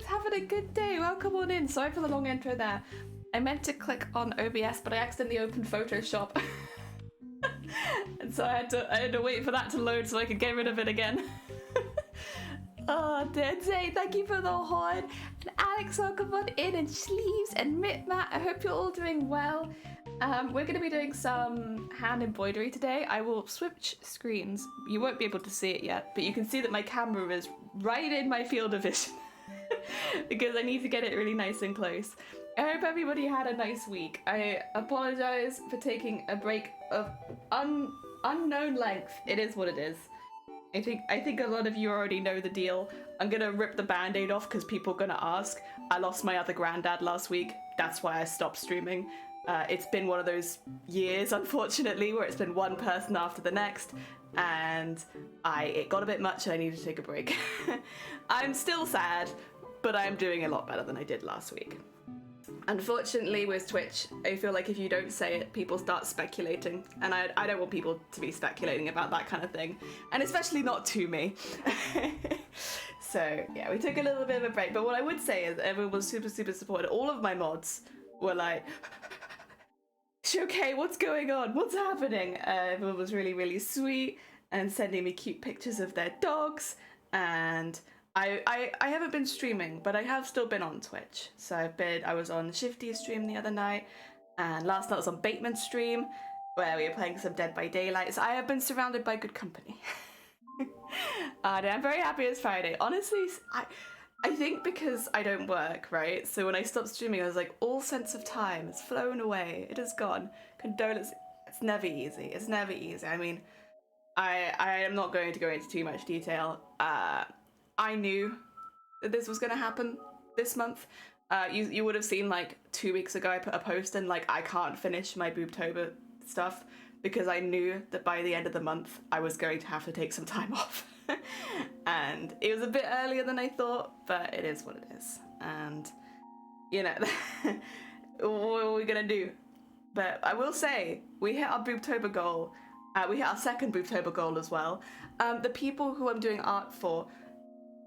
having a good day. Welcome on in. Sorry for the long intro there. I meant to click on OBS, but I accidentally opened Photoshop. And so I had to wait for that to load so I could get rid of it again. Oh, Densei, thank you for the horn. And Alex, welcome on in. And Sleeves and Mitmat, I hope you're all doing well. We're going to be doing some hand embroidery today. I will switch screens. You won't be able to see it yet, but you can see that my camera is right in my field of vision because I need to get it really nice and close. I hope everybody had a nice week. I apologize for taking a break of unknown length. It is what it is. I think a lot of you already know the deal. I'm gonna rip the band-aid off because people are gonna ask. I lost my other granddad last week. That's why I stopped streaming. It's been one of those years, unfortunately, where it's been one person after the next, and it got a bit much and I needed to take a break. I'm still sad, but I'm doing a lot better than I did last week. Unfortunately, with Twitch, I feel like if you don't say it, people start speculating, and I don't want people to be speculating about that kind of thing, and especially not to me. So yeah, we took a little bit of a break, but what I would say is everyone was super supportive. All of my mods were like, okay, what's going on? What's happening? Everyone was really sweet and sending me cute pictures of their dogs, and I haven't been streaming, but I have still been on Twitch. So I was on Shifty's stream the other night, and last night I was on Bateman's stream, where we were playing some Dead by Daylight. So I have been surrounded by good company. And I'm very happy it's Friday. Honestly, I think because I don't work, right? So when I stopped streaming, I was like, all sense of time has flown away. It is gone. Condolence. It's never easy. It's never easy. I mean, I am not going to go into too much detail. I knew that this was going to happen this month. You would have seen like 2 weeks ago I put a post in like I can't finish my Boobtober stuff because I knew that by the end of the month I was going to have to take some time off. And it was a bit earlier than I thought, but it is what it is. And, you know, what are we going to do? But I will say, we hit our Boobtober goal. We hit our second Boobtober goal as well. The people who I'm doing art for,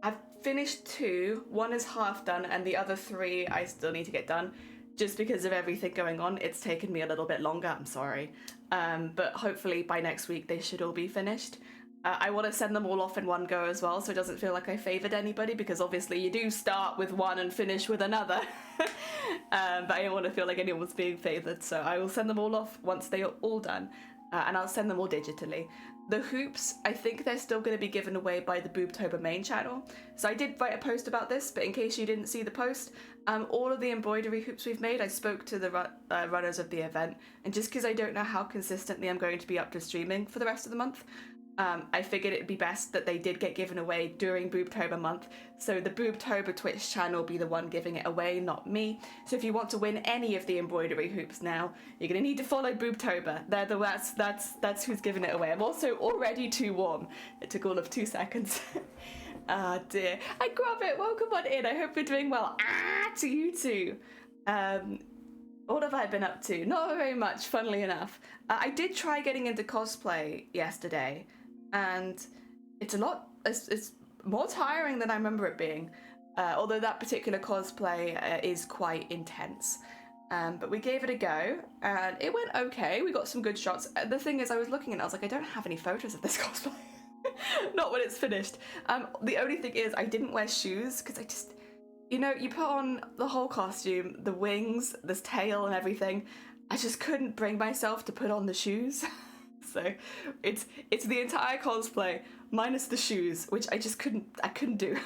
I've finished 2, 1 is half done, and the other 3 I still need to get done. Just because of everything going on, it's taken me a little bit longer, I'm sorry. But hopefully by next week they should all be finished. I want to send them all off in one go as well, so it doesn't feel like I favoured anybody, because obviously you do start with one and finish with another. But I don't want to feel like anyone's being favoured, so I will send them all off once they are all done. And I'll send them all digitally. The hoops, I think they're still going to be given away by the Boobtober main channel. So I did write a post about this, but in case you didn't see the post, all of the embroidery hoops we've made, I spoke to the runners of the event, and just because I don't know how consistently I'm going to be up to streaming for the rest of the month, I figured it'd be best that they did get given away during Boobtober month, so the Boobtober Twitch channel will be the one giving it away, not me. So if you want to win any of the embroidery hoops now, you're gonna need to follow Boobtober. That's who's giving it away. I'm also already too warm. It took all of 2 seconds. Ah, dear. I grab it. Welcome on in. I hope you're doing well. To you too. What have I been up to? Not very much, funnily enough. I did try getting into cosplay yesterday, and it's more tiring than I remember it being. Although that particular cosplay is quite intense. But we gave it a go, and it went okay. We got some good shots. The thing is, I was looking and I was like, I don't have any photos of this cosplay. Not when it's finished. The only thing is, I didn't wear shoes, because I just... You know, you put on the whole costume, the wings, this tail and everything. I just couldn't bring myself to put on the shoes. So it's the entire cosplay minus the shoes, which I couldn't do.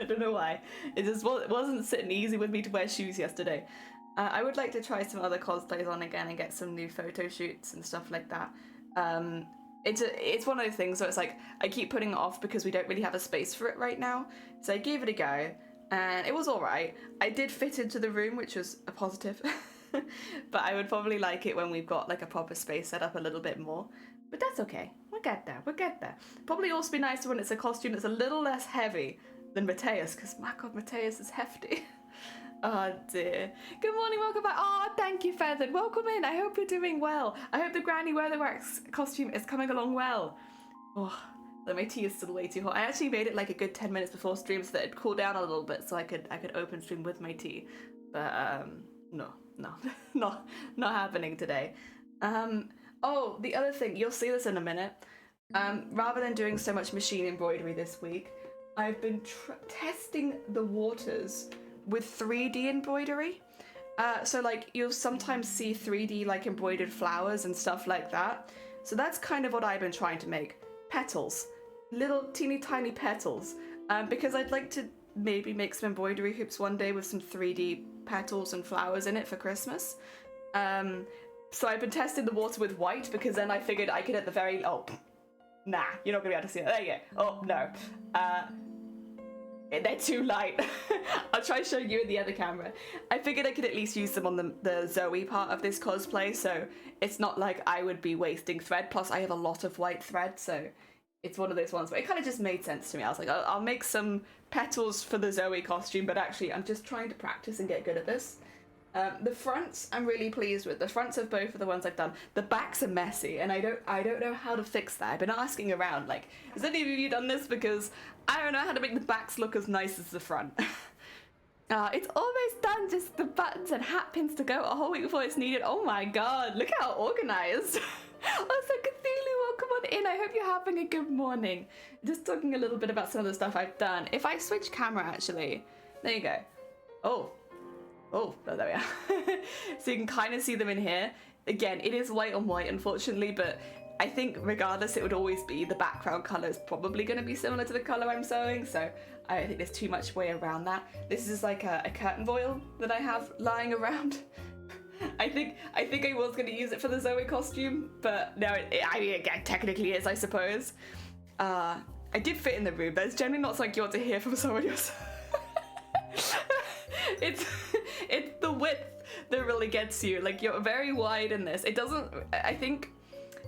I don't know why. It wasn't sitting easy with me to wear shoes yesterday. I would like to try some other cosplays on again and get some new photo shoots and stuff like that. It's one of those things where it's like, I keep putting it off because we don't really have a space for it right now. So I gave it a go. And it was alright. I did fit into the room, which was a positive. But I would probably like it when we've got like a proper space set up a little bit more. But that's okay. We'll get there. Probably also be nicer when it's a costume that's a little less heavy than Mateus, because my god, Mateus is hefty. Oh dear. Good morning, welcome back. Oh, thank you, Feathered. Welcome in. I hope you're doing well. I hope the Granny Weatherwax costume is coming along well. Oh, Like, my tea is still way too hot. I actually made it like a good 10 minutes before stream so that it'd cool down a little bit so I could open stream with my tea. But no, not happening today. Oh, the other thing, you'll see this in a minute. Rather than doing so much machine embroidery this week, I've been testing the waters with 3D embroidery. So like you'll sometimes see 3D like embroidered flowers and stuff like that. So that's kind of what I've been trying to make. Petals. Little teeny tiny petals. Because I'd like to maybe make some embroidery hoops one day with some 3D petals and flowers in it for Christmas. So I've been testing the water with white because then I figured I could at the very... Oh, nah, you're not gonna be able to see it. There you go. Oh, no. They're too light. I'll try showing you in the other camera. I figured I could at least use them on the Zoe part of this cosplay, so it's not like I would be wasting thread. Plus, I have a lot of white thread, so it's one of those ones where it kind of just made sense to me. I was like, I'll make some petals for the Zoe costume, but actually I'm just trying to practice and get good at this. The fronts I'm really pleased with. The fronts of both of the ones I've done. The backs are messy, and I don't know how to fix that. I've been asking around, like, has any of you done this? Because I don't know how to make the backs look as nice as the front. It's almost done, just the buttons and hat pins to go a whole week before it's needed. Oh my god, look how organized. Also, Cthulhu, welcome on in. I hope you're having a good morning. Just talking a little bit about some of the stuff I've done. If I switch camera, actually, there you go. Oh, there we are. So you can kind of see them in here. Again, it is white on white, unfortunately, but I think regardless, it would always be the background color is probably going to be similar to the color I'm sewing, so I don't think there's too much way around that. This is like a curtain foil that I have lying around. I think I was going to use it for the Zoe costume, but no, I mean, it technically is, I suppose. I did fit in the room. That's generally not something you want to hear from someone else. It's the width that really gets you. Like, you're very wide in this. I think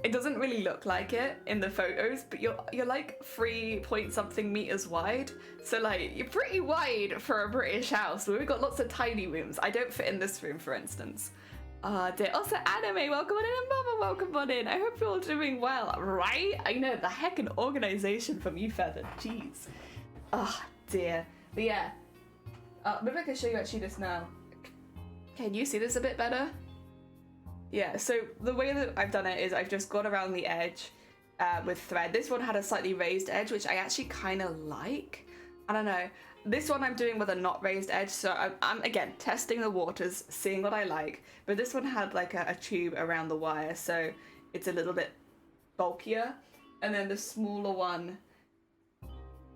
it doesn't really look like it in the photos, but you're like 3 point something meters wide. So like, you're pretty wide for a British house. We've got lots of tiny rooms. I don't fit in this room, for instance. Dear. Also, Anime, welcome on in, and Mama, welcome on in. I hope you're all doing well, right? I know, the heckin' organization from you, Feather. Jeez. Oh, dear. But yeah. Maybe I can show you actually this now. Can you see this a bit better? Yeah, so the way that I've done it is I've just gone around the edge with thread. This one had a slightly raised edge, which I actually kind of like. I don't know. This one I'm doing with a not raised edge, so I'm again testing the waters, seeing what I like. But this one had like a tube around the wire, so it's a little bit bulkier. And then the smaller one,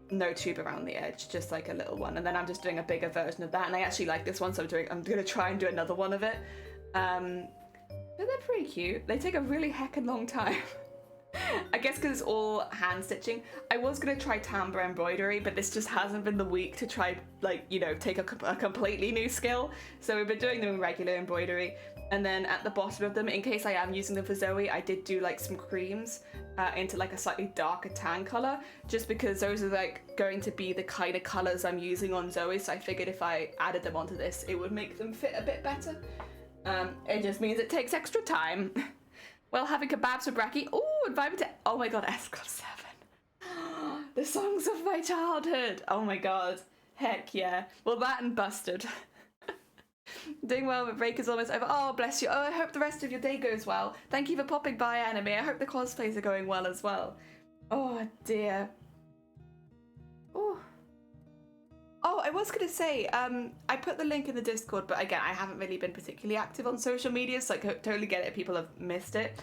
no tube around the edge, just like a little one. And then I'm just doing a bigger version of that, and I actually like this one, so I'm gonna try and do another one of it. But they're pretty cute. They take a really heckin' long time. I guess because it's all hand stitching. I was gonna try tambour embroidery, but this just hasn't been the week to try, like, you know, take a completely new skill. So we've been doing them in regular embroidery, and then at the bottom of them, in case I am using them for Zoe, I did do like some creams into like a slightly darker tan color, just because those are like going to be the kind of colors I'm using on Zoe. So I figured if I added them onto this, it would make them fit a bit better. It just means it takes extra time. Well, having kebabs with Bracky. Oh, and Vibe to... Oh my god, Escort 7. The songs of my childhood. Oh my god. Heck yeah. Well, that and Busted. Doing well, but break is almost over. Oh, bless you. Oh, I hope the rest of your day goes well. Thank you for popping by, Anime. I hope the cosplays are going well as well. Oh, dear. Oh, I was going to say, I put the link in the Discord, but again, I haven't really been particularly active on social media, so I totally get it if people have missed it.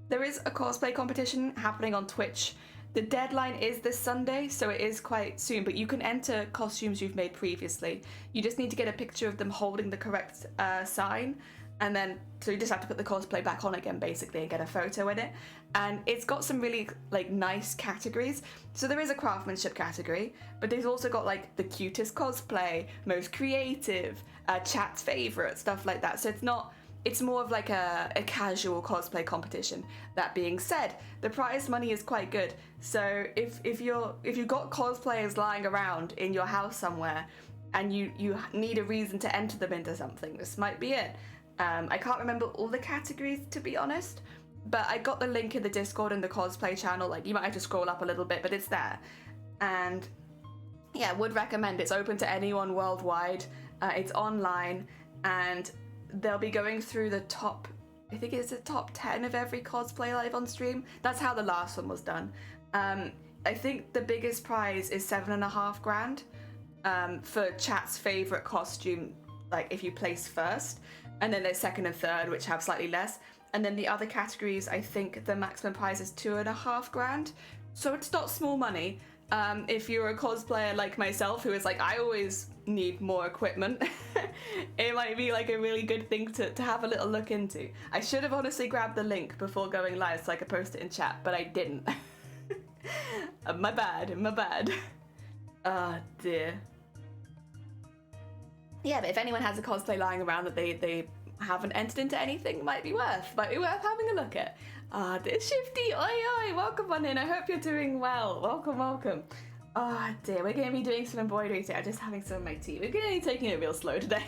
There is a cosplay competition happening on Twitch. The deadline is this Sunday, so it is quite soon, but you can enter costumes you've made previously. You just need to get a picture of them holding the correct sign, and then, so you just have to put the cosplay back on again, basically, and get a photo in it. And it's got some really, like, nice categories. So there is a craftsmanship category, but there's also got, like, the cutest cosplay, most creative, chat's favorite, stuff like that. So it's more of like a casual cosplay competition. That being said, the prize money is quite good. So if you've got cosplayers lying around in your house somewhere, and you need a reason to enter them into something, this might be it. I can't remember all the categories, to be honest, but I got the link in the Discord and the cosplay channel. Like, you might have to scroll up a little bit, but it's there. And yeah, would recommend. It's open to anyone worldwide. It's online, and they'll be going through the top, I think it's the top 10 of every cosplay live on stream. That's how the last one was done. I think the biggest prize is $7.5 grand for chat's favorite costume, like if you place first, and then there's second and third, which have slightly less, and then the other categories, I think the maximum prize is $2.5 grand. So it's not small money. If you're a cosplayer like myself, who is like, I always need more equipment, it might be like a really good thing to have a little look into. I should have honestly grabbed the link before going live so I could post it in chat, but I didn't. My bad. Oh dear. Yeah, but if anyone has a cosplay lying around that they haven't entered into anything, might be worth having a look at. Dear Shifty, oi, welcome on in. I hope you're doing well. Welcome. Oh dear, we're going to be doing some embroidery today. I'm just having some of my tea. We're going to be taking it real slow today.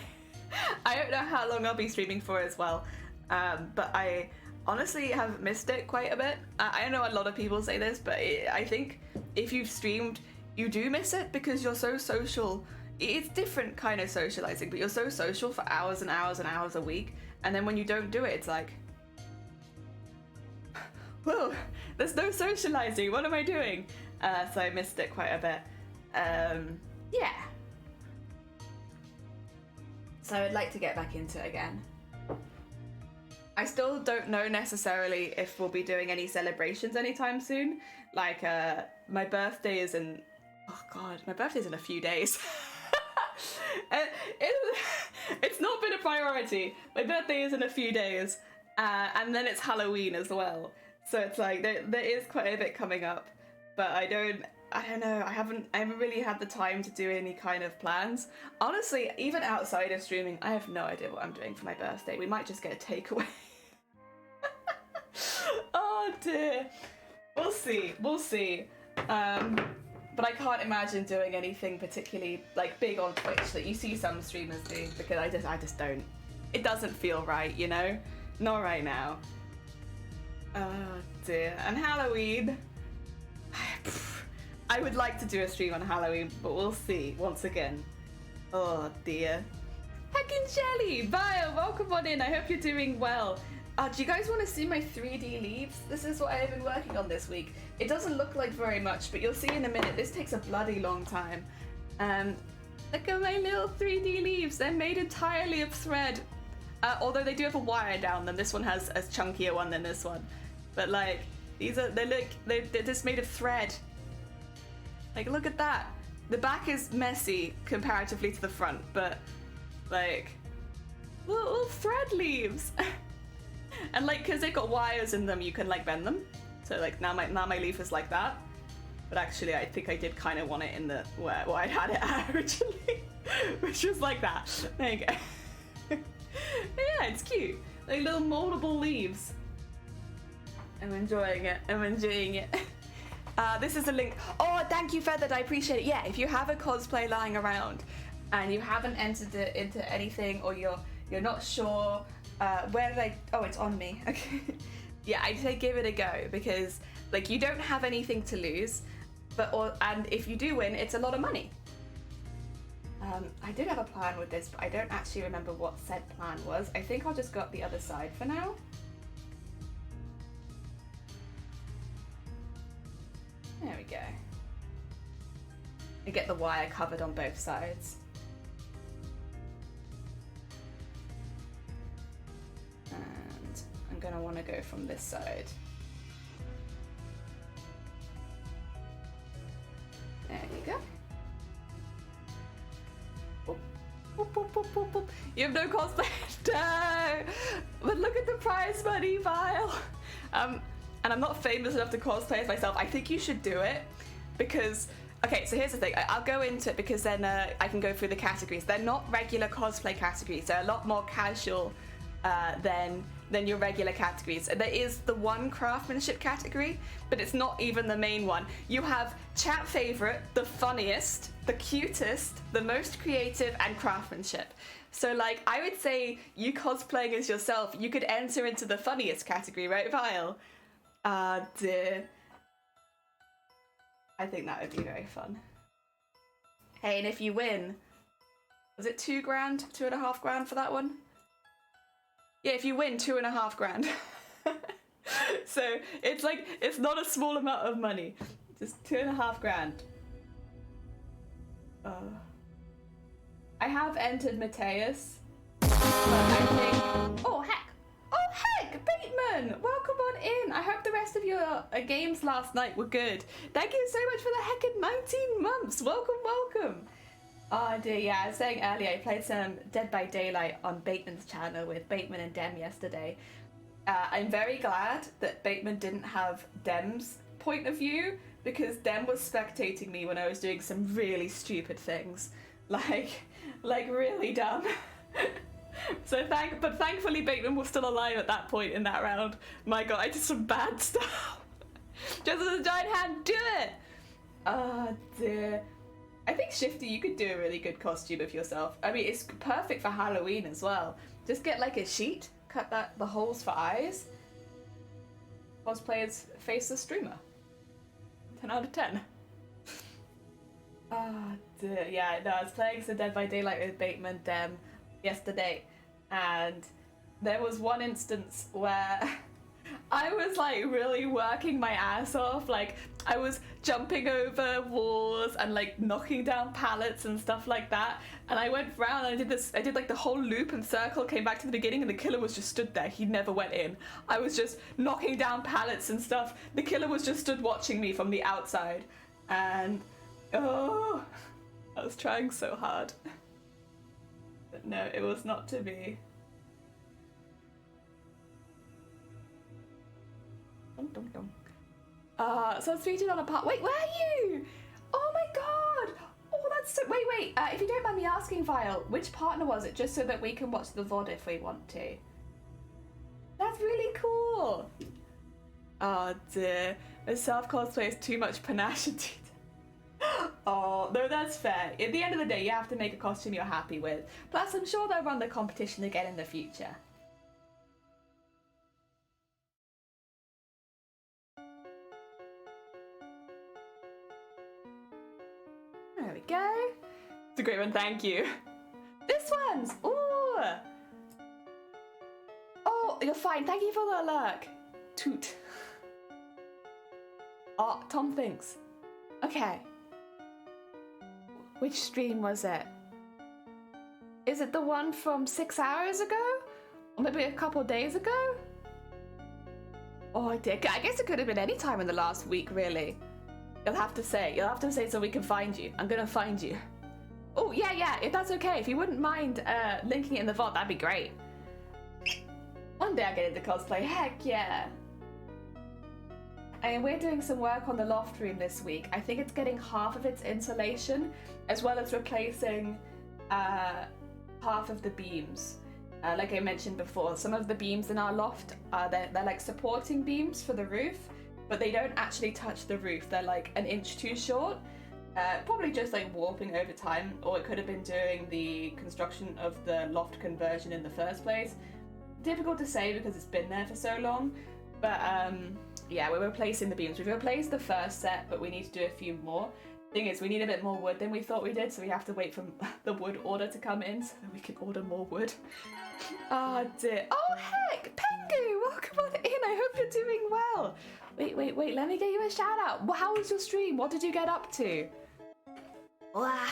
I don't know how long I'll be streaming for as well, but I honestly have missed it quite a bit. I know a lot of people say this, but I think if you've streamed, you do miss it because you're so social. It's different kind of socializing, but you're so social for hours and hours and hours a week, and then when you don't do it, it's like, whoa, there's no socializing, what am I doing? So I missed it quite a bit. Yeah. So I'd like to get back into it again. I still don't know necessarily if we'll be doing any celebrations anytime soon. Like, my birthday is in, oh god, my birthday's in a few days. It's not been a priority. My birthday is in a few days, and then it's Halloween as well. So it's like there is quite a bit coming up, but I don't know. I haven't really had the time to do any kind of plans. Honestly, even outside of streaming, I have no idea what I'm doing for my birthday. We might just get a takeaway. Oh dear. We'll see. But I can't imagine doing anything particularly like big on Twitch that you see some streamers do, because I just don't. It doesn't feel right, you know? Not right now. Oh dear. And Halloween. I would like to do a stream on Halloween, but we'll see once again. Oh dear. Heckin' Shelly! Bio, welcome on in. I hope you're doing well. Do you guys want to see my 3D leaves? This is what I've been working on this week. It doesn't look like very much, but you'll see in a minute. This takes a bloody long time. Look at my little 3D leaves. They're made entirely of thread. Although they do have a wire down them. This one has a chunkier one than this one. But like, they're just made of thread. Like, look at that. The back is messy comparatively to the front, but like, little thread leaves. And like, because they've got wires in them, you can like bend them. So like now my leaf is like that. But actually, I think I did kind of want it in the where I had it at originally, which was like that. There you go. Yeah, it's cute. Like little moldable leaves. I'm enjoying it. This is a link. Oh, thank you, Feathered. I appreciate it. Yeah, if you have a cosplay lying around and you haven't entered it into anything, or you're not sure, where did I? Oh, it's on me. Okay. Yeah, I'd say give it a go, because like you don't have anything to lose, and if you do win, it's a lot of money. I did have a plan with this, but I don't actually remember what said plan was. I think I'll just go up the other side for now. There we go. And get the wire covered on both sides. And I'm gonna want to go from this side. There you go. Boop, boop, boop, boop, boop, boop. You have no cosplay? No! But look at the prize money pile! And I'm not famous enough to cosplay as myself. I think you should do it, because, okay, so here's the thing. I'll go into it because then I can go through the categories. They're not regular cosplay categories. They're a lot more casual than than your regular categories. There is the one craftsmanship category, but it's not even the main one. You have chat favorite, the funniest, the cutest, the most creative, and craftsmanship. So like, I would say you cosplaying as yourself, you could enter into the funniest category, right, Vile? Dear. I think that would be very fun. Hey, and if you win, was it $2 grand, $2.5 grand for that one? Yeah, if you win, $2.5 grand. So it's like, it's not a small amount of money. Just $2.5 grand. I have entered Mateus, but I think... Oh heck, Bateman! Welcome on in. I hope the rest of your games last night were good. Thank you so much for the heckin' 19 months. Welcome. Oh dear, yeah, I was saying earlier, I played some Dead by Daylight on Bateman's channel with Bateman and Dem yesterday. I'm very glad that Bateman didn't have Dem's point of view, because Dem was spectating me when I was doing some really stupid things. Like really dumb. But thankfully Bateman was still alive at that point in that round. My god, I did some bad stuff. Just as a giant hand, do it! Oh dear. I think Shifty, you could do a really good costume of yourself. I mean, it's perfect for Halloween as well. Just get like a sheet, cut the holes for eyes. Cosplayers face the streamer. 10 out of 10. Ah, dear. Yeah, no, I was playing some Dead by Daylight with Bateman Dem yesterday, and there was one instance where I was like really working my ass off. Like, I was jumping over walls and like knocking down pallets and stuff like that. And I went round and I did like the whole loop and circle, came back to the beginning, and the killer was just stood there. He never went in. I was just knocking down pallets and stuff. The killer was just stood watching me from the outside. And oh, I was trying so hard. But no, it was not to be. Dum dum dum. So it's featured on a part. Wait, where are you? Oh my god! Oh, that's so. Wait. If you don't mind me asking, Vile, which partner was it? Just so that we can watch the VOD if we want to. That's really cool. Oh dear, the self cosplay is too much panache. Oh no, that's fair. At the end of the day, you have to make a costume you're happy with. Plus, I'm sure they'll run the competition again in the future. There we go. It's a great one, thank you. This one's, ooh. Oh, you're fine. Thank you for the alert. Toot. Oh, Tom thinks. Okay. Which stream was it? Is it the one from 6 hours ago? Or maybe a couple days ago? Oh dear, I guess it could have been any time in the last week, really. You'll have to say so we can find you. I'm gonna find you. Oh, yeah, if that's okay. If you wouldn't mind linking it in the VOD, that'd be great. One day I'll get into cosplay, heck yeah. And we're doing some work on the loft room this week. I think it's getting half of its insulation, as well as replacing half of the beams. Like I mentioned before, some of the beams in our loft, they're like supporting beams for the roof, but they don't actually touch the roof. They're like an inch too short. Probably just like warping over time, or it could have been during the construction of the loft conversion in the first place. Difficult to say because it's been there for so long, but yeah, we're replacing the beams. We've replaced the first set, but we need to do a few more. Thing is, we need a bit more wood than we thought we did, so we have to wait for the wood order to come in so that we can order more wood. Oh dear. Oh heck, Pengu, welcome on in. I hope you're doing well. Wait, let me get you a shout out. Well, how was your stream? What did you get up to? Wah.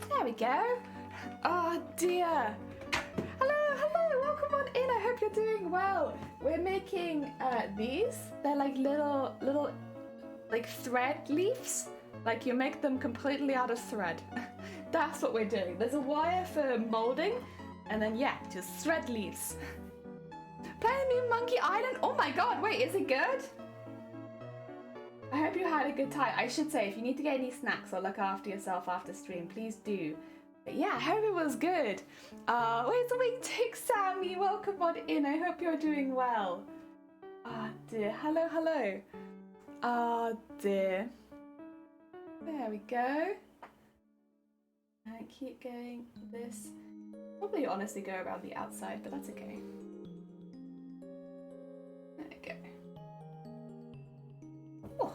There we go. Oh dear. Hello, welcome on in. I hope you're doing well. We're making these. They're like little like thread leaves. Like you make them completely out of thread. That's what we're doing. There's a wire for molding, and then yeah, just thread leaves. Playing New Monkey Island. Oh my god, wait, is it good? I hope you had a good time. I should say, if you need to get any snacks or look after yourself after stream, please do. But yeah, I hope it was good. Where's the wing tick, Sammy? Welcome on in. I hope you're doing well. Ah, dear. Hello, hello. Ah, dear. There we go. And keep going this. Probably honestly go around the outside, but that's okay. There we go. Oh.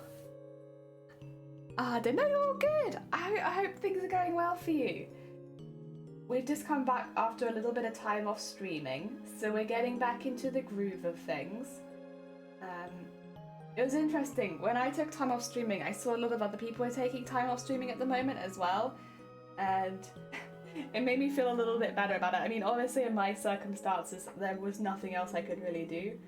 Ah, dear. No, you're all good. I hope things are going well for you. We've just come back after a little bit of time off streaming, so we're getting back into the groove of things. It was interesting. When I took time off streaming, I saw a lot of other people were taking time off streaming at the moment as well, and it made me feel a little bit better about it. I mean, obviously in my circumstances, there was nothing else I could really do,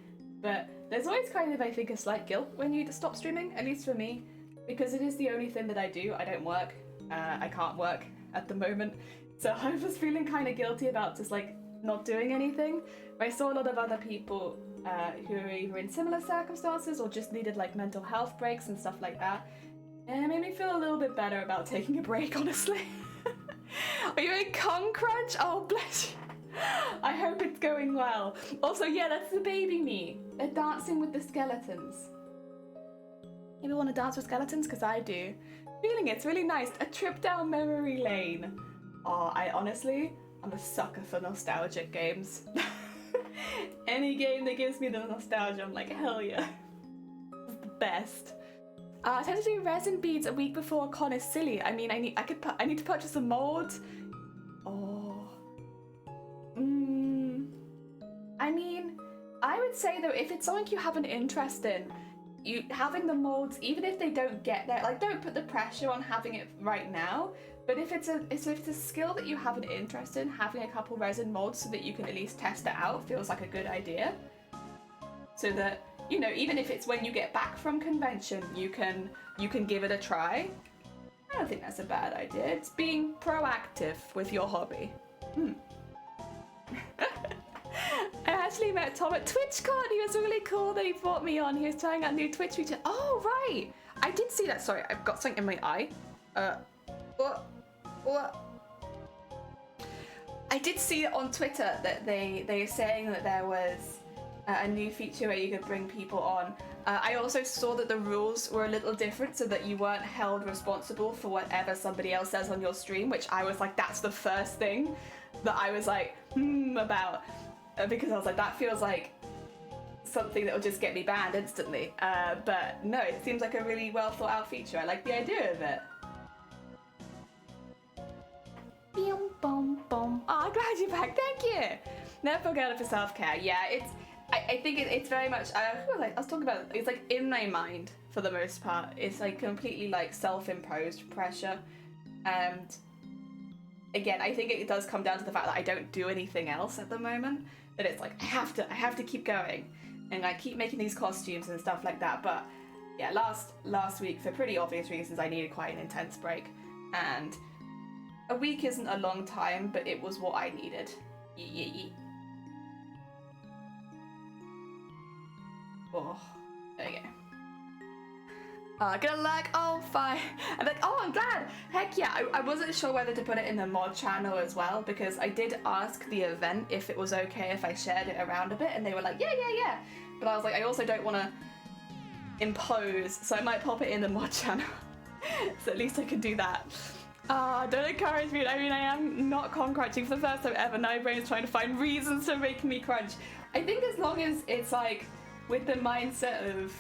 but there's always kind of, I think, a slight guilt when you stop streaming, at least for me, because it is the only thing that I do. I don't work. I can't work at the moment. So I was feeling kind of guilty about just like not doing anything. But I saw a lot of other people who were either in similar circumstances or just needed like mental health breaks and stuff like that. And it made me feel a little bit better about taking a break, honestly. Are you in Kong Crunch? Oh, bless you. I hope it's going well. Also, yeah, that's the baby me. They're dancing with the skeletons. You want to dance with skeletons? Because I do. Feeling it's really nice. A trip down memory lane. Oh, I'm a sucker for nostalgic games. Any game that gives me the nostalgia, I'm like, hell yeah. It's the best. I tend to do resin beads a week before a con is silly. I mean, I need to purchase a mold. Oh. I mean, I would say though, if it's something you have an interest in, you having the molds, even if they don't get there, like don't put the pressure on having it right now. But if it's a skill that you have an interest in, having a couple resin molds so that you can at least test it out feels like a good idea. So that, you know, even if it's when you get back from convention, you can give it a try. I don't think that's a bad idea. It's being proactive with your hobby. I actually met Tom at TwitchCon. He was really cool that he brought me on. He was trying out new Twitch feature. Oh, right. I did see that. Sorry, I've got something in my eye. What? I did see it on Twitter that they were saying that there was a new feature where you could bring people on. I also saw that the rules were a little different so that you weren't held responsible for whatever somebody else says on your stream, which I was like, that's the first thing that I was like, about. Because I was like, that feels like something that will just get me banned instantly. But no, it seems like a really well thought out feature. I like the idea of it. Boom, boom, boom. Oh, I'm glad you're back. Thank you. Never forget it for self-care. Yeah, I think it's very much. I was talking about. It's like in my mind for the most part. It's like completely like self-imposed pressure, and again, I think it does come down to the fact that I don't do anything else at the moment. That it's like I have to keep going, and I keep making these costumes and stuff like that. But yeah, last week for pretty obvious reasons, I needed quite an intense break, and a week isn't a long time, but it was what I needed. Oh, there you go. Gonna lag, oh fine. I'm like, oh, I'm glad. Heck yeah, I wasn't sure whether to put it in the mod channel as well, because I did ask the event if it was okay if I shared it around a bit, and they were like, yeah. But I was like, I also don't want to impose, so I might pop it in the mod channel. So at least I can do that. Don't encourage me. I mean, I am not con crunching for the first time ever. Now my brain is trying to find reasons to make me crunch. I think as long as it's like with the mindset of,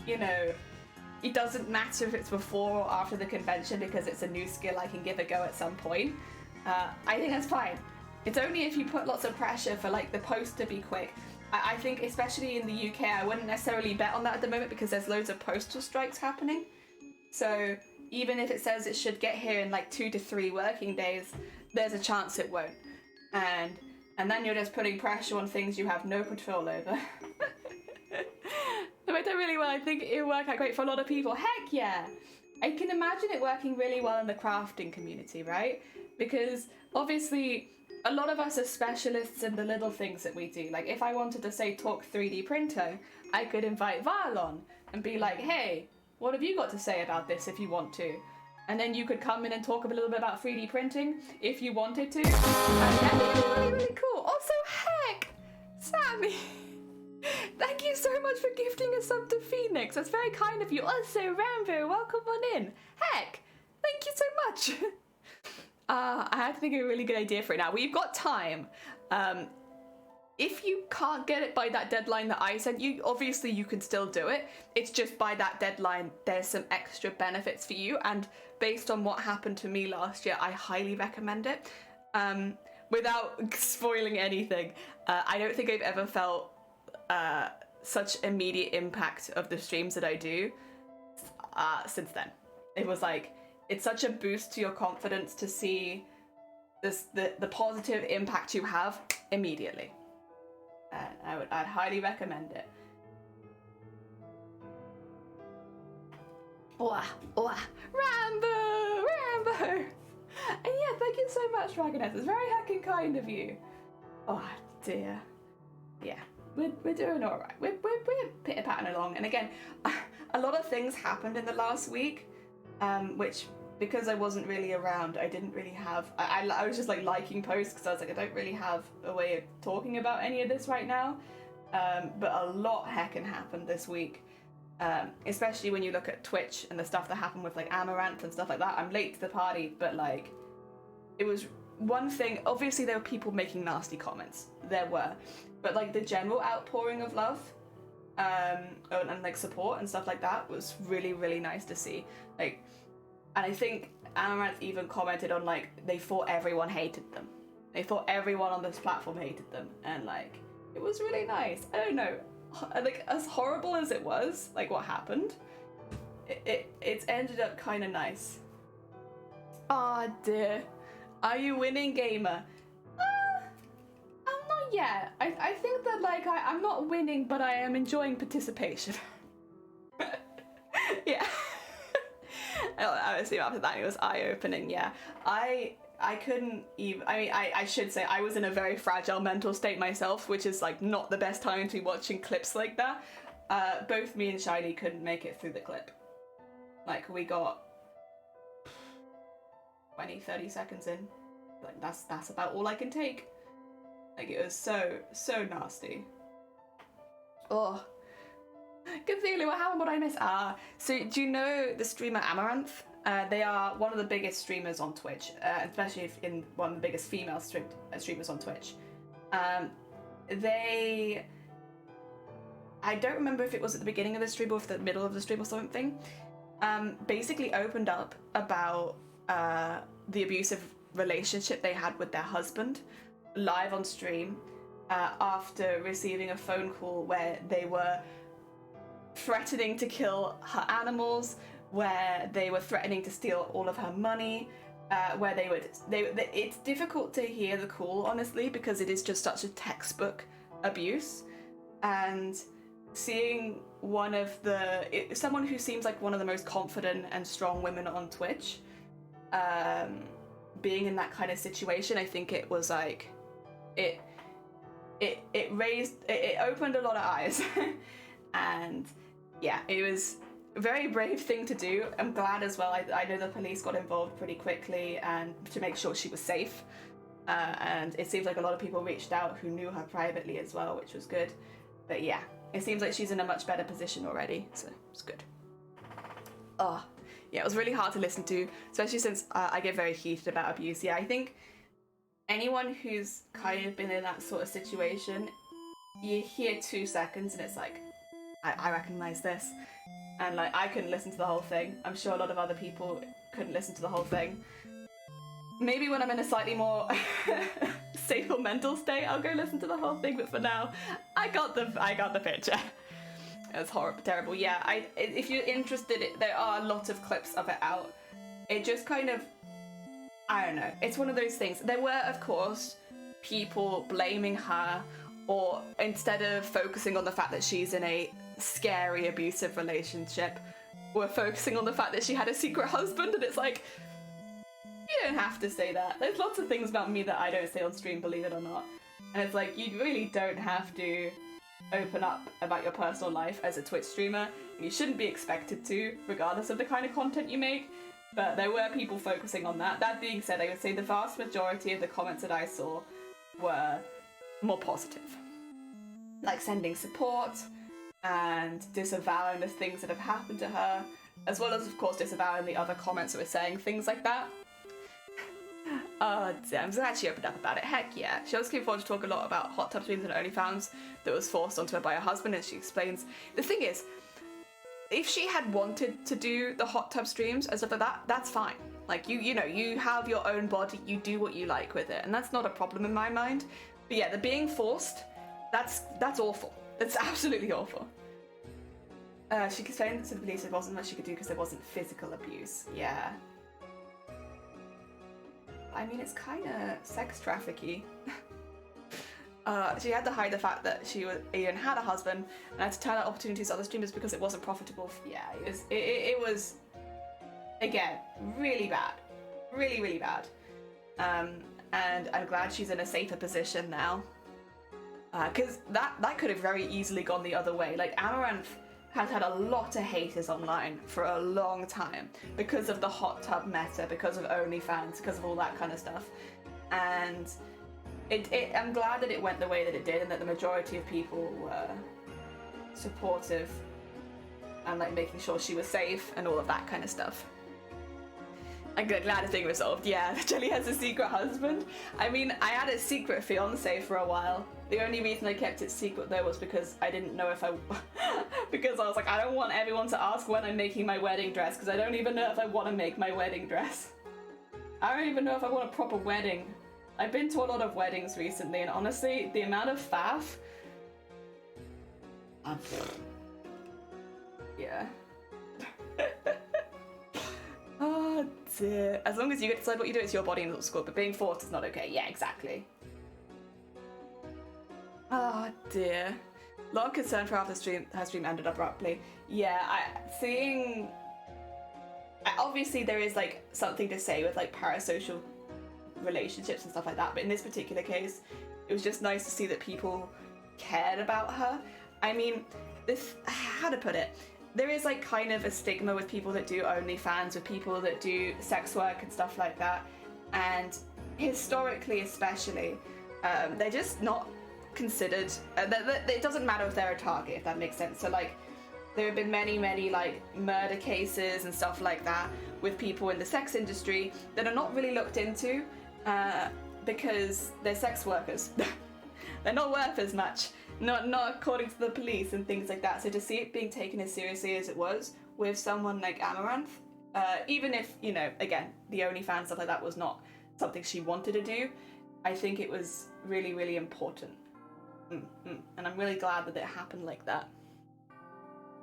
you know, it doesn't matter if it's before or after the convention because it's a new skill I can give a go at some point. I think that's fine. It's only if you put lots of pressure for like the post to be quick. I think especially in the UK, I wouldn't necessarily bet on that at the moment because there's loads of postal strikes happening. So even if it says it should get here in like 2 to 3 working days, there's a chance it won't. And then you're just putting pressure on things you have no control over. So I did really well. I think it'll work out great for a lot of people. Heck yeah! I can imagine it working really well in the crafting community, right? Because obviously a lot of us are specialists in the little things that we do. Like if I wanted to say talk 3D printer, I could invite Val on and be like, hey, what have you got to say about this if you want to? And then you could come in and talk a little bit about 3D printing if you wanted to. And that'd be really, really cool. Also, heck, Sammy, thank you so much for gifting a sub to Phoenix. That's very kind of you. Also, Rambo, welcome on in. Heck, thank you so much. I have to think of a really good idea for it now. We've got time. If you can't get it by that deadline that I sent you, obviously you can still do it. It's just by that deadline, there's some extra benefits for you. And based on what happened to me last year, I highly recommend it. Without spoiling anything, I don't think I've ever felt such immediate impact of the streams that I do since then. It was like, it's such a boost to your confidence to see the positive impact you have immediately. I'd highly recommend it. Rambo! And yeah, thank you so much, Dragoness. It's very heckin' kind of you. Oh dear. Yeah, we're doing all right. We're pitter-patting along. And again, a lot of things happened in the last week, which, because I wasn't really around, I didn't really have... I was just like liking posts because I was like, I don't really have a way of talking about any of this right now. But a lot heckin' happened this week. Especially when you look at Twitch and the stuff that happened with like Amaranth and stuff like that. I'm late to the party, but like, it was one thing. Obviously there were people making nasty comments. There were. But like the general outpouring of love and like support and stuff like that was really, really nice to see. Like, and I think Amaranth even commented on like, they thought everyone hated them. They thought everyone on this platform hated them. And like, it was really nice. I don't know, like as horrible as it was, like what happened, it's ended up kind of nice. Aw, dear. Are you winning, gamer? I'm not yet. I think that like, I'm not winning, but I am enjoying participation. Yeah. Obviously after that it was eye-opening. Yeah, I couldn't even, I mean, I should say I was in a very fragile mental state myself, which is like not the best time to be watching clips like that. Both me and Shiny couldn't make it through the clip. Like, we got 20-30 seconds in, like that's about all I can take. Like, it was so nasty. Oh, Cthulhu, what happened? What I miss? So do you know the streamer Amaranth? They are one of the biggest streamers on Twitch, especially in one of the biggest female streamers on Twitch. They, I don't remember if it was at the beginning of the stream or if the middle of the stream or something, basically opened up about the abusive relationship they had with their husband live on stream after receiving a phone call where they were threatening to kill her animals, where they were threatening to steal all of her money, where it's difficult to hear the call, honestly, because it is just such a textbook abuse. And seeing someone who seems like one of the most confident and strong women on Twitch, being in that kind of situation, I think it was like, it opened a lot of eyes. And yeah, it was a very brave thing to do. I'm glad as well. I know the police got involved pretty quickly and to make sure she was safe. And it seems like a lot of people reached out who knew her privately as well, which was good. But yeah, it seems like she's in a much better position already, so it's good. Oh, yeah, it was really hard to listen to, especially since I get very heated about abuse. Yeah, I think anyone who's kind of been in that sort of situation, you hear 2 seconds and it's like, I recognize this. And like, I couldn't listen to the whole thing. I'm sure a lot of other people couldn't listen to the whole thing. Maybe when I'm in a slightly more stable mental state, I'll go listen to the whole thing. But for now, I got the picture. It was horrible, terrible. Yeah, if you're interested, there are a lot of clips of it out. It just kind of, I don't know. It's one of those things. There were, of course, people blaming her, or instead of focusing on the fact that she's in a scary abusive relationship, we're focusing on the fact that she had a secret husband, and it's like, you don't have to say that. There's lots of things about me that I don't say on stream, believe it or not. And it's like, you really don't have to open up about your personal life as a Twitch streamer. You shouldn't be expected to, regardless of the kind of content you make, but there were people focusing on that. That being said, I would say the vast majority of the comments that I saw were more positive. Like sending support and disavowing the things that have happened to her, as well as, of course, disavowing the other comments that were saying things like that. Damn, so glad she opened up about it. Heck yeah. She also came forward to talk a lot about hot tub streams and OnlyFans that was forced onto her by her husband, and she explains, the thing is, if she had wanted to do the hot tub streams and stuff like that, that's fine. Like, you know, you have your own body, you do what you like with it, and that's not a problem in my mind. But yeah, the being forced, that's awful. That's absolutely awful. She explained to the police there wasn't much she could do because there wasn't physical abuse. Yeah. I mean, it's kind of sex trafficking. She had to hide the fact that she even had a husband and had to turn out opportunities to other streamers because it wasn't profitable. Yeah, it was, again, really bad. Really, really bad. And I'm glad she's in a safer position now. Because that could have very easily gone the other way. Like, Amaranth has had a lot of haters online for a long time because of the hot tub meta, because of OnlyFans, because of all that kind of stuff. And I'm glad that it went the way that it did and that the majority of people were supportive and like making sure she was safe and all of that kind of stuff. I'm glad it's being resolved. Yeah, Jelly has a secret husband. I mean, I had a secret fiance for a while. The only reason I kept it secret though was because I didn't know if because I was like, I don't want everyone to ask when I'm making my wedding dress, because I don't even know if I want to make my wedding dress. I don't even know if I want a proper wedding. I've been to a lot of weddings recently, and honestly, the amount of faff... yeah. Oh dear. As long as you get to decide what you do, it's your body and it's good, but being forced is not okay. Yeah, exactly. Oh dear. A lot of concern for how her stream ended abruptly. Yeah, obviously there is like something to say with like parasocial relationships and stuff like that, but in this particular case, it was just nice to see that people cared about her. I mean, how to put it? There is like kind of a stigma with people that do OnlyFans, with people that do sex work and stuff like that, and historically especially, they're just not considered. It doesn't matter if they're a target, if that makes sense. So like, there have been many like murder cases and stuff like that with people in the sex industry that are not really looked into because they're sex workers. They're not worth as much. Not according to the police and things like that. So to see it being taken as seriously as it was with someone like Amaranth, even if, you know, again, the OnlyFans stuff like that was not something she wanted to do, I think it was really, really important. And I'm really glad that it happened like that.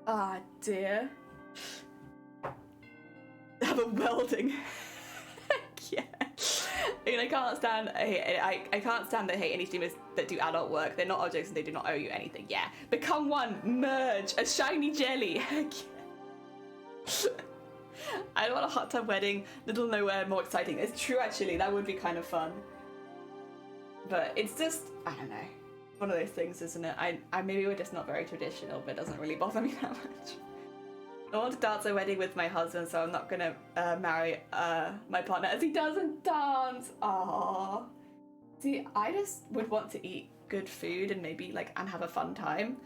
Ah, dear. Have a welding. Yeah. I mean, I can't stand that hate any streamers that do adult work. They're not objects and they do not owe you anything. Yeah. Become one. Merge. A shiny jelly. Heck yeah. I don't want a hot tub wedding. Little nowhere more exciting. It's true, actually. That would be kind of fun. But it's just, I don't know. One of those things, isn't it? I maybe we're just not very traditional, but it doesn't really bother me that much. I want to dance a wedding with my husband, so I'm not gonna marry my partner as he doesn't dance. Aww. See, I just would want to eat good food and maybe and have a fun time.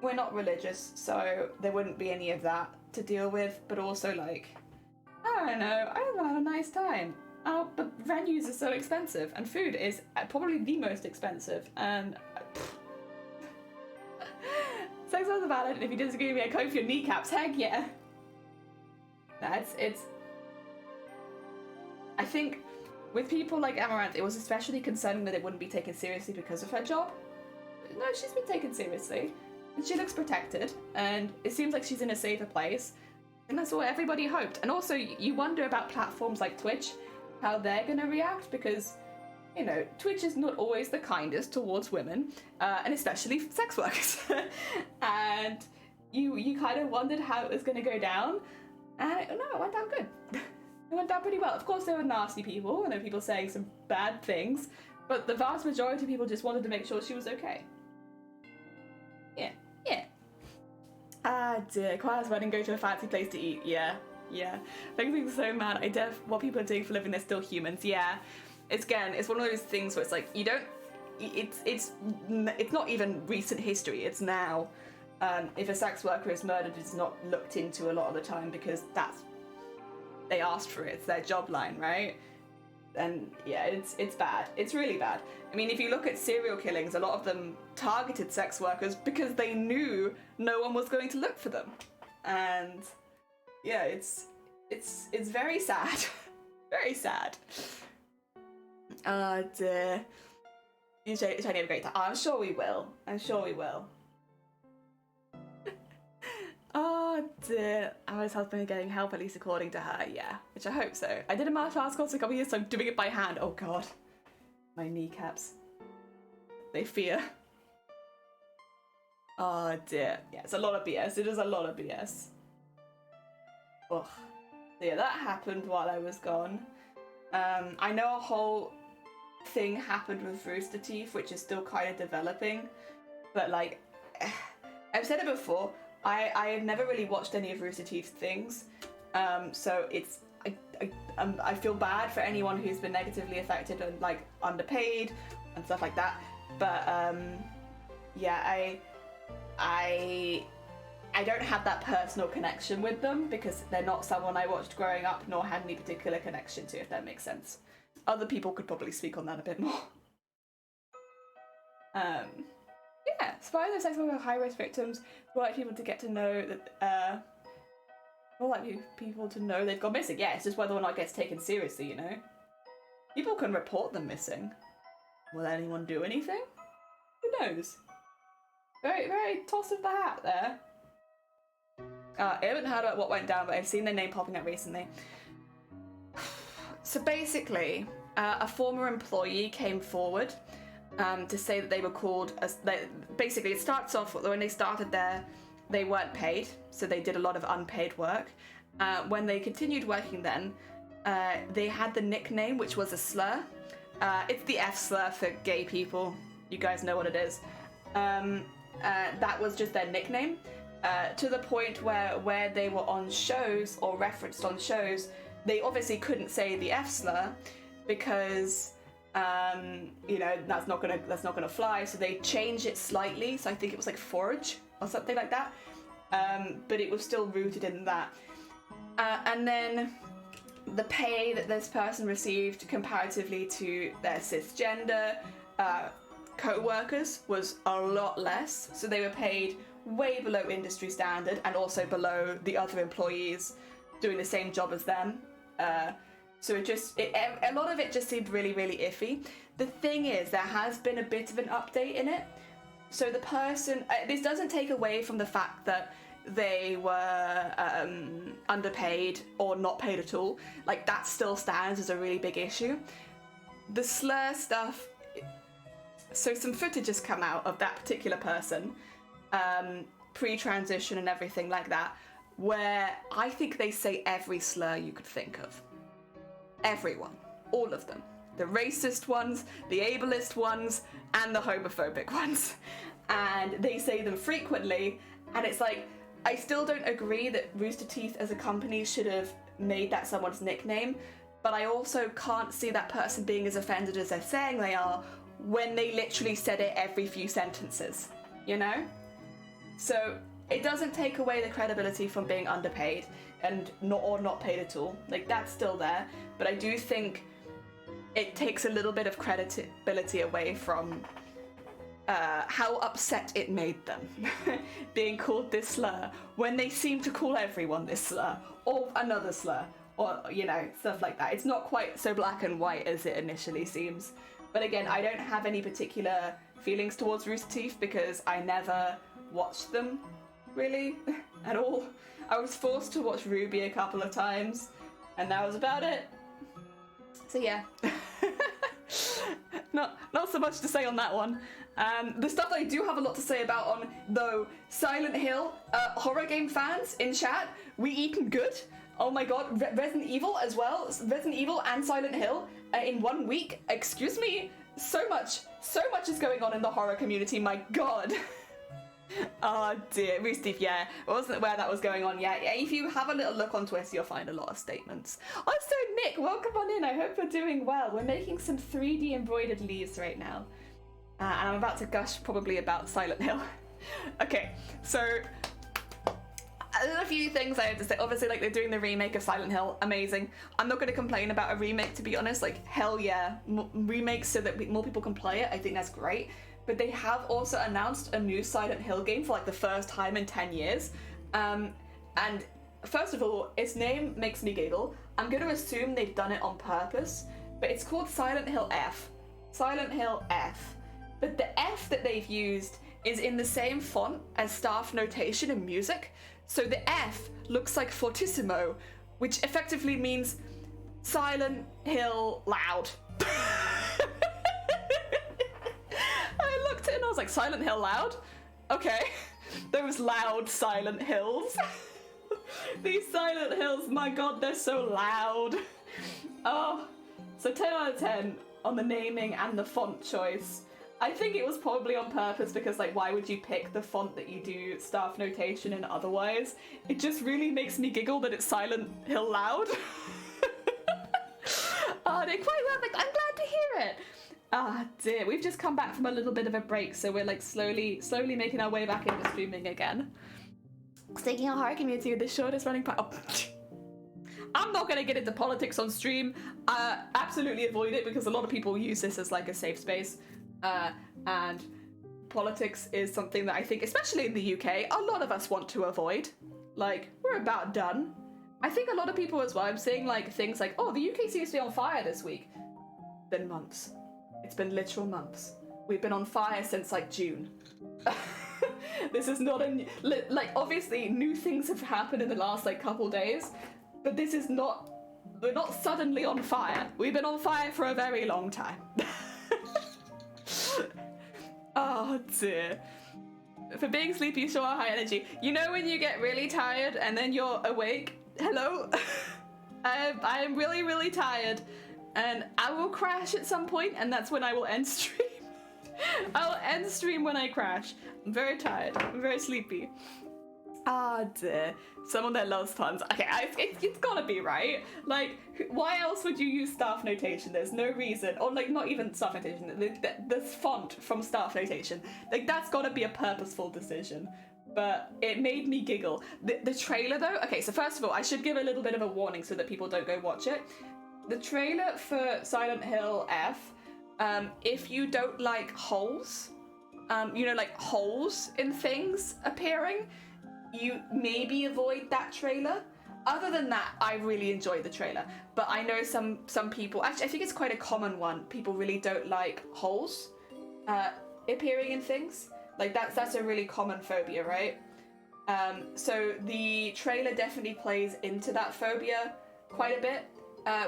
We're not religious, so there wouldn't be any of that to deal with. But also, I don't know. I just want to have a nice time. But venues are so expensive, and food is probably the most expensive. And sex was valid, and if you disagree with me, I cut off your kneecaps. Heck yeah. It's. I think with people like Amaranth, it was especially concerning that it wouldn't be taken seriously because of her job. No, she's been taken seriously, and she looks protected, and it seems like she's in a safer place, and that's what everybody hoped. And also, you wonder about platforms like Twitch, how they're gonna react, because, you know, Twitch is not always the kindest towards women, and especially sex workers. And you kind of wondered how it was gonna go down, and no, it went down good. It went down pretty well. Of course, there were nasty people, and there were people saying some bad things, but the vast majority of people just wanted to make sure she was okay. Ah dear, quiet as wedding, go to a fancy place to eat. Yeah, yeah. Makes me so mad. What people are doing for a living, they're still humans. Yeah, it's one of those things where it's like you don't. It's not even recent history. It's now. If a sex worker is murdered, it's not looked into a lot of the time because they asked for it. It's their job line, right? And yeah, it's bad. It's really bad. I mean, if you look at serial killings, a lot of them targeted sex workers because they knew no one was going to look for them. And yeah, it's very sad. Very sad. Oh dear. You should have a great time. I'm sure we will. I'm sure we will. Oh dear. Amber's husband getting help, at least according to her. Yeah, which I hope so. I did a martial arts course a couple of years, so I'm doing it by hand. Oh god. My kneecaps. They fear. Oh dear. Yeah, it's a lot of BS. It is a lot of BS. Ugh. So yeah, that happened while I was gone. I know a whole thing happened with Rooster Teeth, which is still kind of developing. But like, I've said it before, I have never really watched any of Rooster Teeth's things, so I feel bad for anyone who's been negatively affected and like underpaid and stuff like that. But yeah, I don't have that personal connection with them because they're not someone I watched growing up nor had any particular connection to, if that makes sense. Other people could probably speak on that a bit more. Yeah, surprise of sex worker high-risk victims. More like people to get to know that. More likely people to know they've gone missing. Yeah, it's just whether or not it gets taken seriously, you know. People can report them missing. Will anyone do anything? Who knows? Very, very toss of the hat there. I haven't heard about what went down, but I've seen their name popping up recently. So basically, a former employee came forward to say that they were called basically it starts off when they started there, they weren't paid, so they did a lot of unpaid work. When they continued working then, they had the nickname, which was a slur. It's the F slur for gay people. You guys know what it is. That was just their nickname, to the point where they were on shows or referenced on shows, they obviously couldn't say the F slur because you know, that's not gonna fly, so they changed it slightly, so I think it was like forage or something like that, but it was still rooted in that. And then the pay that this person received comparatively to their cisgender co-workers was a lot less, so they were paid way below industry standard and also below the other employees doing the same job as them. So a lot of it just seemed really, really iffy. The thing is, there has been a bit of an update in it. So the person, this doesn't take away from the fact that they were underpaid or not paid at all. Like, that still stands as a really big issue. The slur stuff, so some footage has come out of that particular person, pre-transition and everything like that, where I think they say every slur you could think of. Everyone. All of them. The racist ones, the ableist ones, and the homophobic ones. And they say them frequently, and it's like, I still don't agree that Rooster Teeth as a company should have made that someone's nickname, but I also can't see that person being as offended as they're saying they are when they literally said it every few sentences, you know? So it doesn't take away the credibility from being underpaid and not paid at all. Like, that's still there, but I do think it takes a little bit of credibility away from how upset it made them being called this slur when they seem to call everyone this slur or another slur or, you know, stuff like that. It's not quite so black and white as it initially seems. But again, I don't have any particular feelings towards Rooster Teeth because I never watched them really at all. I was forced to watch Ruby a couple of times and that was about it. So yeah. Not so much to say on that one. The stuff that I do have a lot to say about on, though, Silent Hill, horror game fans in chat, we eaten good. Oh my god, Resident Evil as well. Resident Evil and Silent Hill in 1 week. Excuse me. So much is going on in the horror community, my god. Oh dear, Rooster, yeah, I wasn't aware that was going on yet. Yeah, if you have a little look on Twitter, you'll find a lot of statements. Also, Nick, welcome on in. I hope you're doing well. We're making some 3D embroidered leaves right now. And I'm about to gush probably about Silent Hill. Okay, so there's a few things I have to say. Obviously, like, they're doing the remake of Silent Hill, amazing. I'm not going to complain about a remake, to be honest. Like, hell yeah, remakes so that more people can play it. I think that's great. But they have also announced a new Silent Hill game for like the first time in 10 years. And first of all, its name makes me giggle. I'm going to assume they've done it on purpose, but it's called Silent Hill F. Silent Hill F. But the F that they've used is in the same font as staff notation in music. So the F looks like fortissimo, which effectively means Silent Hill loud. I looked at it and I was like, Silent Hill loud? Okay. Those loud Silent Hills. These Silent Hills, my god, they're so loud. Oh, so 10 out of 10 on the naming and the font choice. I think it was probably on purpose because, like, why would you pick the font that you do staff notation in otherwise? It just really makes me giggle that it's Silent Hill loud. Oh, they quite well, like, I'm glad to hear it. Ah, dear, we've just come back from a little bit of a break, so we're like slowly making our way back into streaming again. Staking a horror community with the shortest running I'm not gonna get into politics on stream. Absolutely avoid it because a lot of people use this as like a safe space. And politics is something that I think, especially in the UK, a lot of us want to avoid. Like, we're about done. I think a lot of people as well, I'm seeing like things like, oh, the UK seems to be on fire this week. It's been months. It's been literal months. We've been on fire since like June. This is not a, like, obviously new things have happened in the last like couple days, but this is not, we're not suddenly on fire. We've been on fire for a very long time. Oh dear. For being sleepy, sure, high energy. You know when you get really tired and then you're awake? Hello? I am really, really tired and I will crash at some point and that's when I will end stream. I'll end stream when I crash. I'm very tired. I'm very sleepy. Ah, dear. Someone that loves puns. Okay, it's gotta be, right? Like, why else would you use staff notation? There's no reason. Or, like, not even staff notation. The font from staff notation. Like, that's gotta be a purposeful decision. But it made me giggle. The trailer, though... Okay, so first of all, I should give a little bit of a warning so that people don't go watch it. The trailer for Silent Hill F, if you don't like holes, you know, like holes in things appearing, you maybe avoid that trailer. Other than that, I really enjoyed the trailer. But I know some people, actually I think it's quite a common one, people really don't like holes appearing in things. Like that's a really common phobia, right? So the trailer definitely plays into that phobia quite a bit,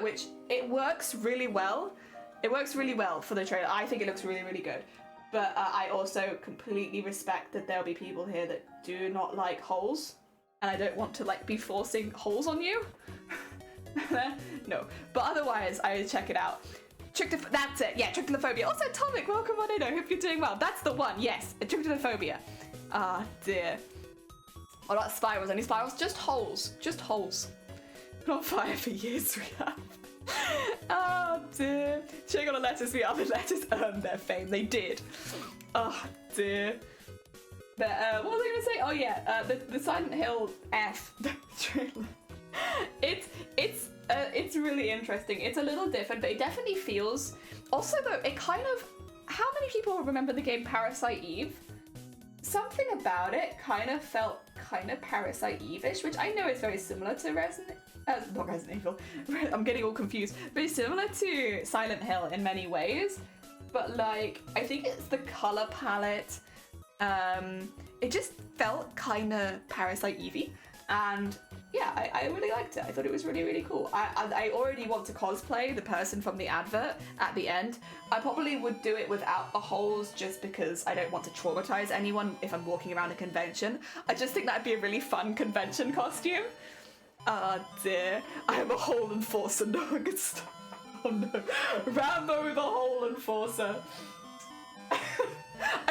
which it works really well. It works really well for the trailer. I think it looks really, really good. But I also completely respect that there'll be people here that do not like holes. And I don't want to like be forcing holes on you. No. But otherwise, I would check it out. That's it. Yeah, tricholophobia. Also, Tomic, welcome on in. I hope you're doing well. That's the one. Yes, tricholophobia. Ah, dear. Oh, not spirals. Any spirals? Just holes. Just holes. Been on fire for years, we have. Oh dear. Check on the letters, the other letters earned their fame. They did. Oh dear. But what was I gonna say? Oh yeah, the Silent Hill F trailer. It's really interesting. It's a little different, but it definitely feels. Also though, it kind of. How many people remember the game Parasite Eve? Something about it kind of felt kind of Parasite Eve-ish, which I know is very similar to not Resident Evil. I'm getting all confused. Very similar to Silent Hill in many ways, but like I think it's the color palette. It just felt kind of Parasite Evie, and yeah, I really liked it. I thought it was really, really cool. I already want to cosplay the person from the advert at the end. I probably would do it without the holes just because I don't want to traumatize anyone if I'm walking around a convention. I just think that'd be a really fun convention costume. Ah dear, I am a hole enforcer. No, I could stop. Oh no, Rambo the hole enforcer.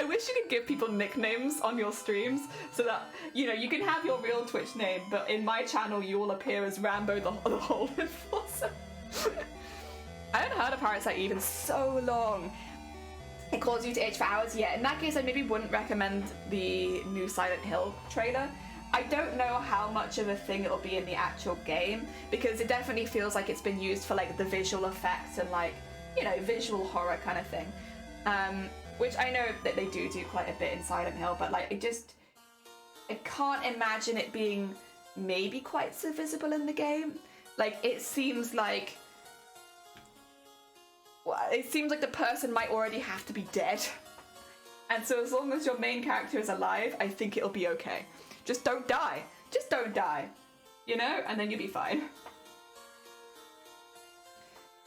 I wish you could give people nicknames on your streams so that, you know, you can have your real Twitch name, but in my channel you will appear as Rambo the Whole Enforcer. I haven't heard of Parasite Eve in so long. It calls you to itch for hours. Yeah, in that case I maybe wouldn't recommend the new Silent Hill trailer. I don't know how much of a thing it'll be in the actual game, because it definitely feels like it's been used for like the visual effects and like, you know, visual horror kind of thing. Which I know that they do quite a bit in Silent Hill, but like I can't imagine it being maybe quite so visible in the game. Like it seems like the person might already have to be dead. And so as long as your main character is alive, I think it'll be okay. Just don't die. Just don't die. You know? And then you'll be fine.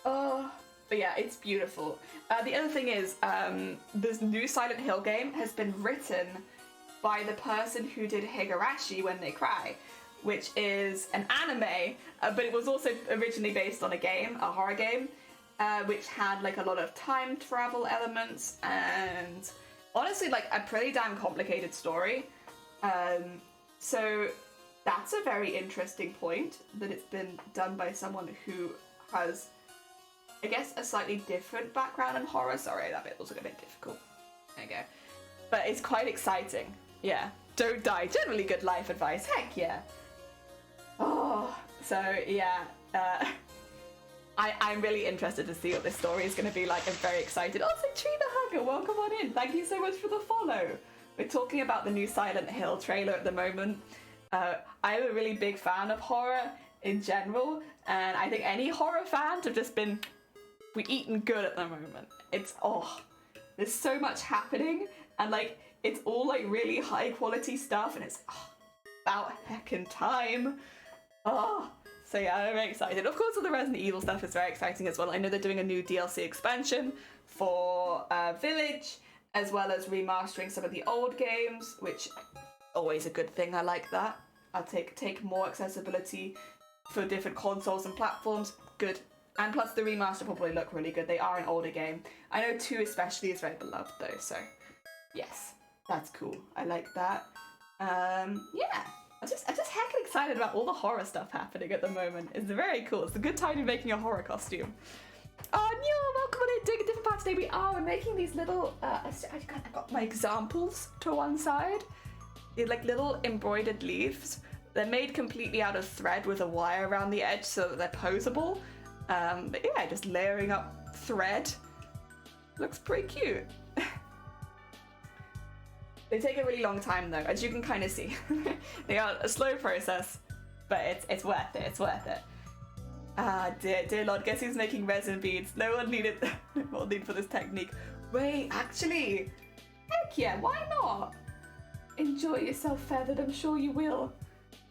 Oh, but yeah, it's beautiful. The other thing is, this new Silent Hill game has been written by the person who did Higurashi When They Cry, which is an anime, but it was also originally based on a game, a horror game, which had like a lot of time travel elements and honestly like a pretty damn complicated story. So that's a very interesting point, that it's been done by someone who has, I guess, a slightly different background in horror. Sorry, that bit was a bit difficult. There you go. But it's quite exciting. Yeah. Don't die. Generally good life advice. Heck yeah. Oh, so yeah. I'm really interested to see what this story is going to be like. I'm very excited. Also, Trina Hugger, welcome on in. Thank you so much for the follow. We're talking about the new Silent Hill trailer at the moment. I'm a really big fan of horror in general, and I think any horror fans have just been eating good at the moment. It's, there's so much happening, and like, it's all like really high quality stuff, and it's about heckin' time. So yeah, I'm very excited. Of course, all the Resident Evil stuff is very exciting as well. I know they're doing a new DLC expansion for Village, as well as remastering some of the old games, which always a good thing. I like that. I'll take more accessibility for different consoles and platforms. Good. And plus the remaster probably look really good. They are an older game. I know 2 especially is very beloved though, so yes, that's cool. I like that. Yeah. I'm just heckin' excited about all the horror stuff happening at the moment. It's very cool. It's a good time to be making a horror costume. Oh, Neil, welcome on in. Doing a different part today. We're making these little, I've got my examples to one side. They're like little embroidered leaves. They're made completely out of thread with a wire around the edge so that they're posable. But yeah, just layering up thread. Looks pretty cute. They take a really long time though, as you can kind of see. They are a slow process, but it's worth it. It's worth it. Dear Lord, guess who's making resin beads? No one needed for this technique. Wait, actually, heck yeah, why not? Enjoy yourself, Feathered, I'm sure you will.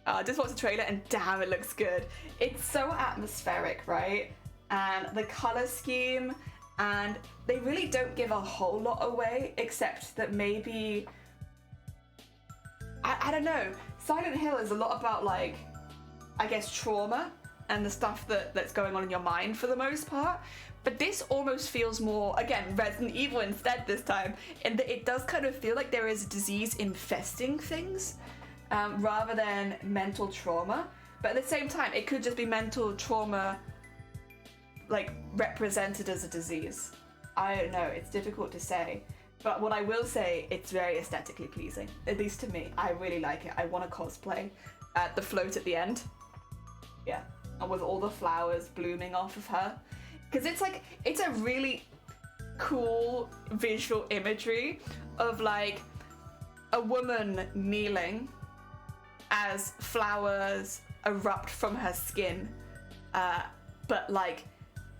I just watched the trailer and damn, it looks good. It's so atmospheric, right? And the color scheme, and they really don't give a whole lot away, except that maybe, I don't know, Silent Hill is a lot about like, I guess, trauma and the stuff that's going on in your mind for the most part. But this almost feels more, again, Resident Evil instead this time, in that it does kind of feel like there is a disease infesting things, rather than mental trauma. But at the same time, it could just be mental trauma, like, represented as a disease. I don't know, it's difficult to say. But what I will say, it's very aesthetically pleasing, at least to me. I really like it. I want to cosplay the float at the end. Yeah, and with all the flowers blooming off of her. Because it's a really cool visual imagery of like a woman kneeling as flowers erupt from her skin, but like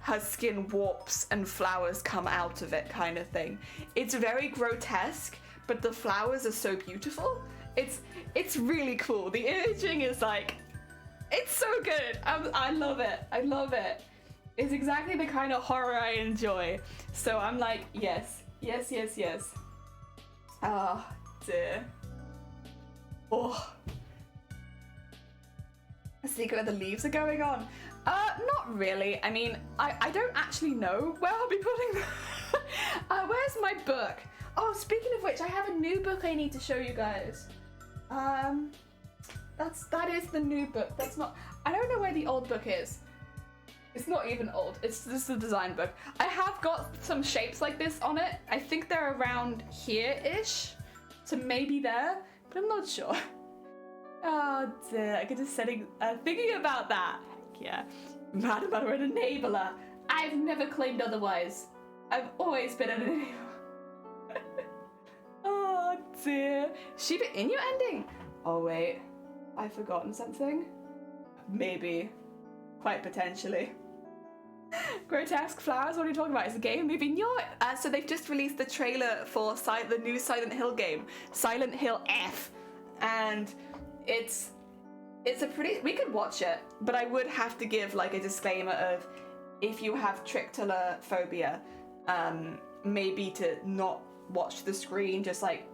her skin warps and flowers come out of it kind of thing. It's very grotesque, but the flowers are so beautiful. It's really cool. The imaging is like, it's so good. I love it. I love it. It's exactly the kind of horror I enjoy. So I'm like, yes, yes, yes, yes. Oh, dear. Oh. A secret of the leaves are going on. Not really. I mean, I don't actually know where I'll be putting them. Where's my book? Oh, speaking of which, I have a new book I need to show you guys. That is the new book. That's not. I don't know where the old book is. It's not even old. It's just a design book. I have got some shapes like this on it. I think they're around here-ish, so maybe there, but I'm not sure. Oh dear, I could just thinking about that. Heck yeah. Mad about an enabler. I've never claimed otherwise. I've always been an enabler. Oh dear. Shiba Inu ending? Oh wait, I've forgotten something. Maybe. Quite potentially. Grotesque Flowers, what are you talking about? Is the game moving? So they've just released the trailer for the new Silent Hill game, Silent Hill F, and it's a pretty. We could watch it, but I would have to give like a disclaimer of if you have trictilla phobia, maybe to not watch the screen, just like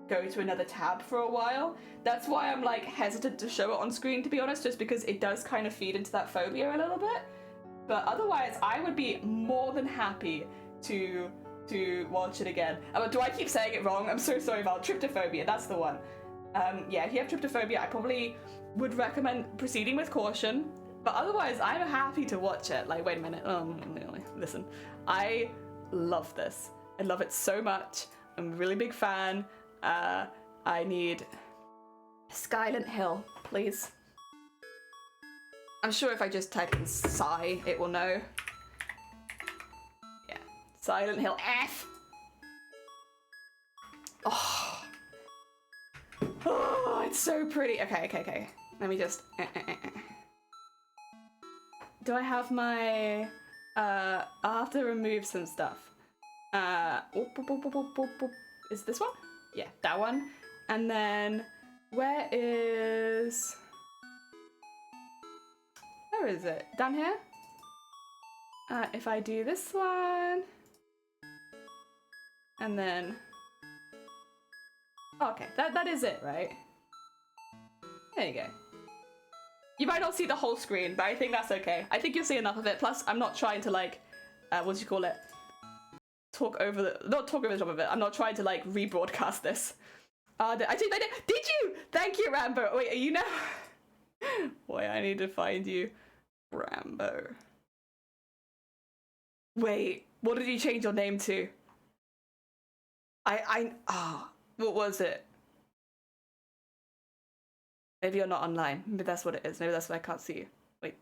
go to another tab for a while. That's why I'm like hesitant to show it on screen, to be honest, just because it does kind of feed into that phobia a little bit. But otherwise, I would be more than happy to watch it again. Do I keep saying it wrong? I'm so sorry about tryptophobia. That's the one. Yeah, if you have tryptophobia, I probably would recommend proceeding with caution. But otherwise, I'm happy to watch it. Like, wait a minute. Listen, I love this. I love it so much. I'm a really big fan. I need Silent Hill, please. I'm sure if I just type in Psy, it will know. Yeah, Silent Hill F. Oh, it's so pretty. Okay. Let me just. Do I have my? I'll have to remove some stuff. Is this one? Yeah, that one. And then where is it? Down here? If I do this one, and then, oh, okay, that is it, right? There you go. You might not see the whole screen, but I think that's okay. I think you'll see enough of it. Plus, I'm not trying to like, what do you call it? Not talk over the top of it. I'm not trying to like rebroadcast this. I did. Did you? Thank you, Rambo. Wait, are you now? Boy, I need to find you, Rambo. Wait, what did you change your name to? What was it? Maybe you're not online. Maybe that's what it is. Maybe that's why I can't see you. Wait.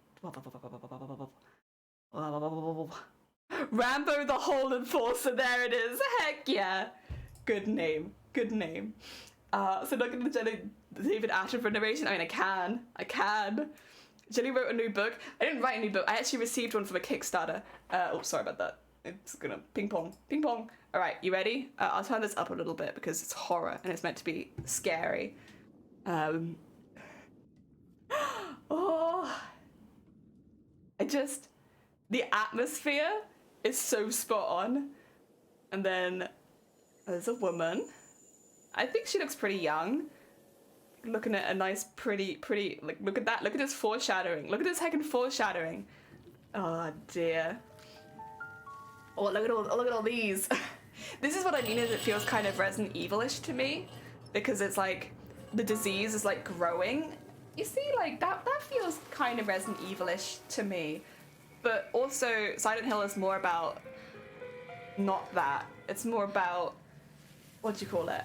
Rambo the Whole Enforcer, there it is. Heck yeah. Good name. So not gonna David Attenborough narration. I mean, I can. Jenny wrote a new book. I didn't write a new book. I actually received one from a Kickstarter. Sorry about that. It's gonna ping pong. All right, you ready? I'll turn this up a little bit because it's horror and it's meant to be scary. The atmosphere is so spot on. And then there's a woman. I think she looks pretty young. Looking at a nice, pretty, like, look at that. Look at this foreshadowing. Look at this heckin' foreshadowing. Oh dear. Oh, look at all these. This is what I mean, is it feels kind of Resident Evil-ish to me. Because it's like, the disease is like growing. You see, like, that feels kind of Resident Evil-ish to me. But also, Silent Hill is more about not that. It's more about, what do you call it?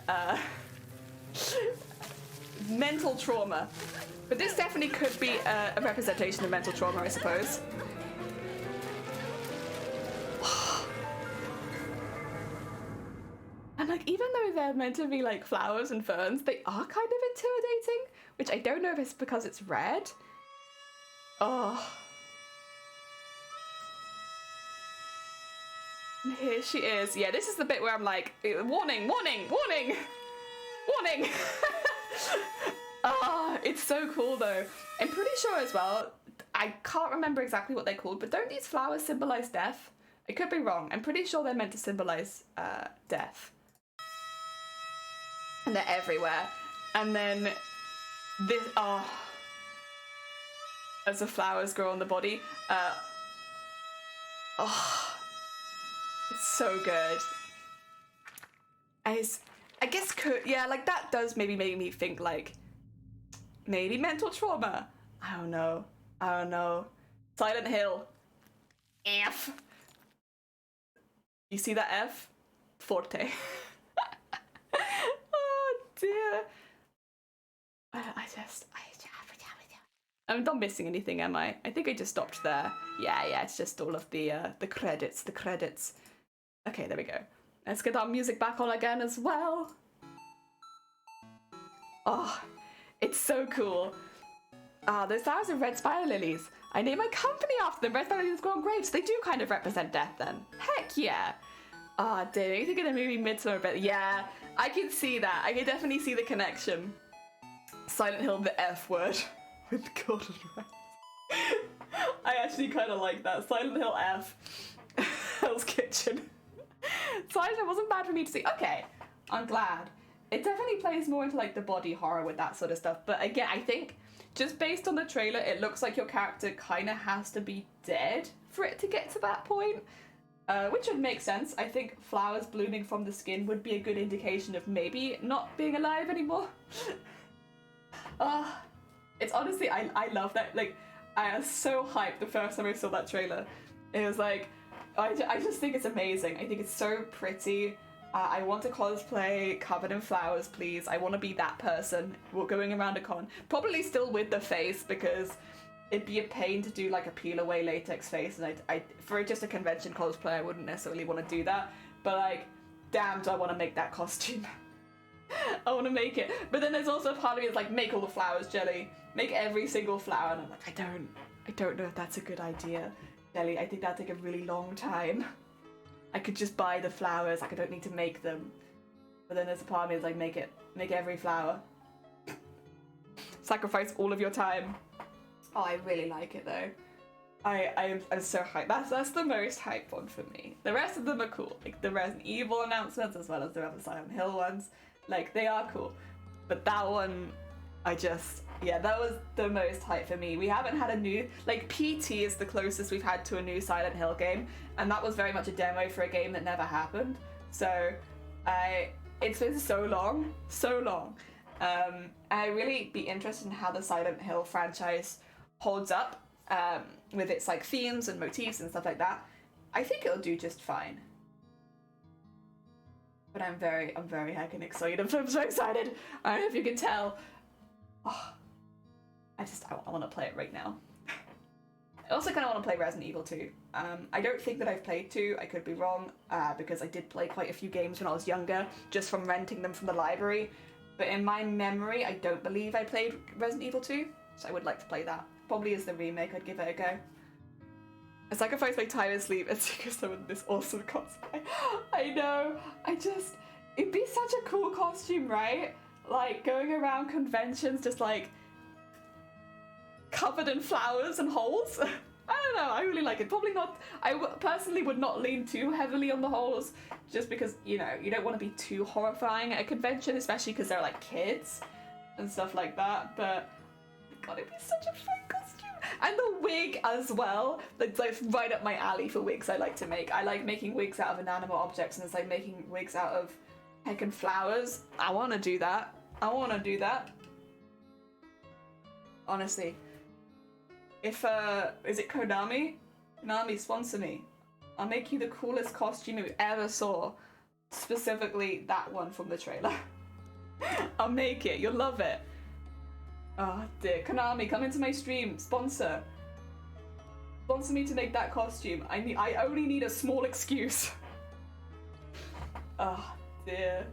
Mental trauma. But this definitely could be a representation of mental trauma, I suppose. And like, even though they're meant to be like flowers and ferns, they are kind of intimidating, which I don't know if it's because it's red. Oh. And here she is. Yeah, this is the bit where I'm like, warning. Oh, it's so cool though. I'm pretty sure as well, I can't remember exactly what they're called, but don't these flowers symbolize death? I could be wrong. I'm pretty sure they're meant to symbolize death. And they're everywhere. And then this, as the flowers grow on the body, it's so good. I guess yeah, like that does maybe make me think like maybe mental trauma. I don't know. Silent Hill. F. You see that F? Forte. Oh dear. I'm not missing anything, am I? I think I just stopped there. Yeah, it's just all of the credits, Okay, there we go. Let's get our music back on again as well. Oh, it's so cool. Those flowers are red spider lilies. I named my company after them. Red spider lilies grow on grapes. They do kind of represent death then. Heck yeah. Dear, you think of the movie Midsummer, but yeah, I can see that. I can definitely see the connection. Silent Hill, the F word. With golden rice. I actually kind of like that. Silent Hill F. Hell's Kitchen. Silent Hill wasn't bad for me to see. Okay, I'm glad. It definitely plays more into like the body horror with that sort of stuff. But again, I think just based on the trailer, it looks like your character kind of has to be dead for it to get to that point. Which would make sense. I think flowers blooming from the skin would be a good indication of maybe not being alive anymore. It's honestly, I love that. Like, I was so hyped the first time I saw that trailer. It was like, I just think it's amazing. I think it's so pretty. I want to cosplay covered in flowers, please. I want to be that person going around a con. Probably still with the face, because it'd be a pain to do like a peel away latex face, and I for just a convention cosplay, I wouldn't necessarily want to do that. But like, damn, do I want to make that costume. I want to make it. But then there's also a part of me that's like, make all the flowers, Jelly. Make every single flower. And I'm like, I don't know if that's a good idea, Jelly. I think that'd take a really long time. I could just buy the flowers. Like, I don't need to make them. But then there's a part of me that's like, make every flower. Sacrifice all of your time. Oh, I really like it though. I'm so hyped. That's the most hyped one for me. The rest of them are cool. Like the Resident Evil announcements as well as the other Silent Hill ones. Like, they are cool. But that one, that was the most hype for me. We haven't had a new, like, PT is the closest we've had to a new Silent Hill game, and that was very much a demo for a game that never happened. So, it's been so long. I really be interested in how the Silent Hill franchise holds up, with its, like, themes and motifs and stuff like that. I think it'll do just fine. But I'm very heckin' excited. I'm so excited. I don't know if you can tell. Oh, I want to play it right now. I also kind of want to play Resident Evil 2. I don't think that I've played 2. I could be wrong, because I did play quite a few games when I was younger, just from renting them from the library. But in my memory, I don't believe I played Resident Evil 2, so I would like to play that. Probably as the remake, I'd give it a go. I sacrifice my time and sleep and see someone with this awesome cosplay. I know. It'd be such a cool costume, right? Like, going around conventions just, like, covered in flowers and holes. I don't know. I really like it. Probably not. Personally would not lean too heavily on the holes, just because, you know, you don't want to be too horrifying at a convention, especially because they're, like, kids and stuff like that. But, God, it'd be such a fun costume. And the wig as well. That's like right up my alley for wigs I like to make. I like making wigs out of inanimate objects, and it's like making wigs out of heckin' flowers. I want to do that. Honestly. If, is it Konami? Konami, sponsor me. I'll make you the coolest costume you ever saw. Specifically that one from the trailer. I'll make it. You'll love it. Oh dear, Konami, come into my stream, sponsor me to make that costume. I only need a small excuse. Oh dear.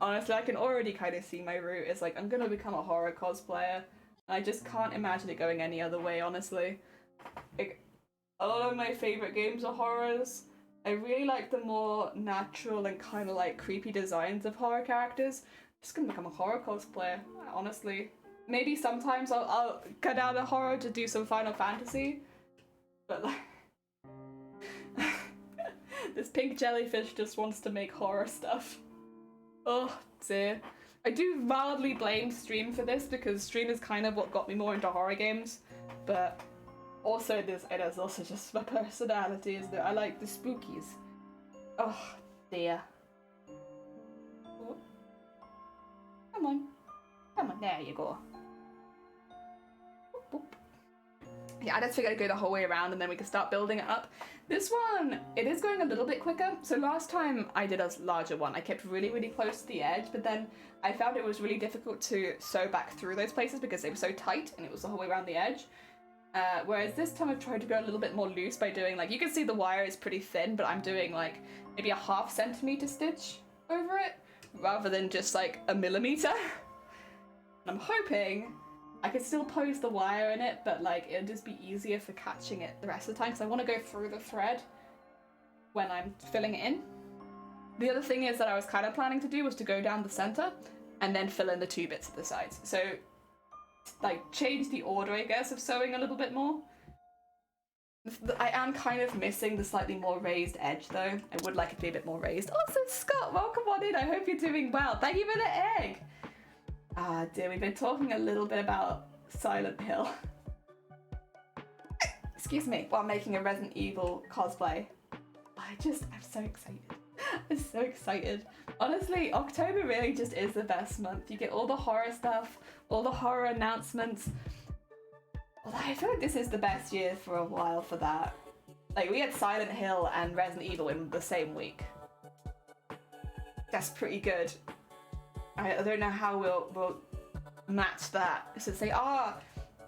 Honestly, I can already kind of see my route. It's like, I'm gonna become a horror cosplayer. I just can't imagine it going any other way, honestly. Like, a lot of my favorite games are horrors. I really like the more natural and kind of like creepy designs of horror characters. I'm just gonna become a horror cosplayer, honestly. Maybe sometimes I'll cut out of horror to do some Final Fantasy, but like, this pink jellyfish just wants to make horror stuff. Oh dear. I do mildly blame stream for this, because stream is kind of what got me more into horror games, but also it is also just my personality, isn't it? I like the spookies. Oh dear. Oh. Come on. Come on, there you go. Boop, boop. Yeah, I just figured I'd go the whole way around and then we can start building it up. This one, it is going a little bit quicker. So last time I did a larger one, I kept really, really close to the edge, but then I found it was really difficult to sew back through those places because they were so tight and it was the whole way around the edge. Whereas this time I've tried to go a little bit more loose by doing, like, you can see the wire is pretty thin, but I'm doing like maybe a 0.5 centimeter stitch over it rather than just like a millimeter. And I'm hoping I could still pose the wire in it, but like it'll just be easier for catching it the rest of the time because I want to go through the thread when I'm filling it in. The other thing is that I was kind of planning to do was to go down the center and then fill in the 2 bits at the sides. So like change the order, I guess, of sewing a little bit more. I am kind of missing the slightly more raised edge though. I would like it to be a bit more raised. Also, Scott, welcome on in. I hope you're doing well. Thank you for the egg. Ah dear, we've been talking a little bit about Silent Hill. Excuse me, while making a Resident Evil cosplay. I'm so excited. I'm so excited. Honestly, October really just is the best month. You get all the horror stuff, all the horror announcements. Although I feel like this is the best year for a while for that. Like, we had Silent Hill and Resident Evil in the same week. That's pretty good. I don't know how we'll match that. So say, I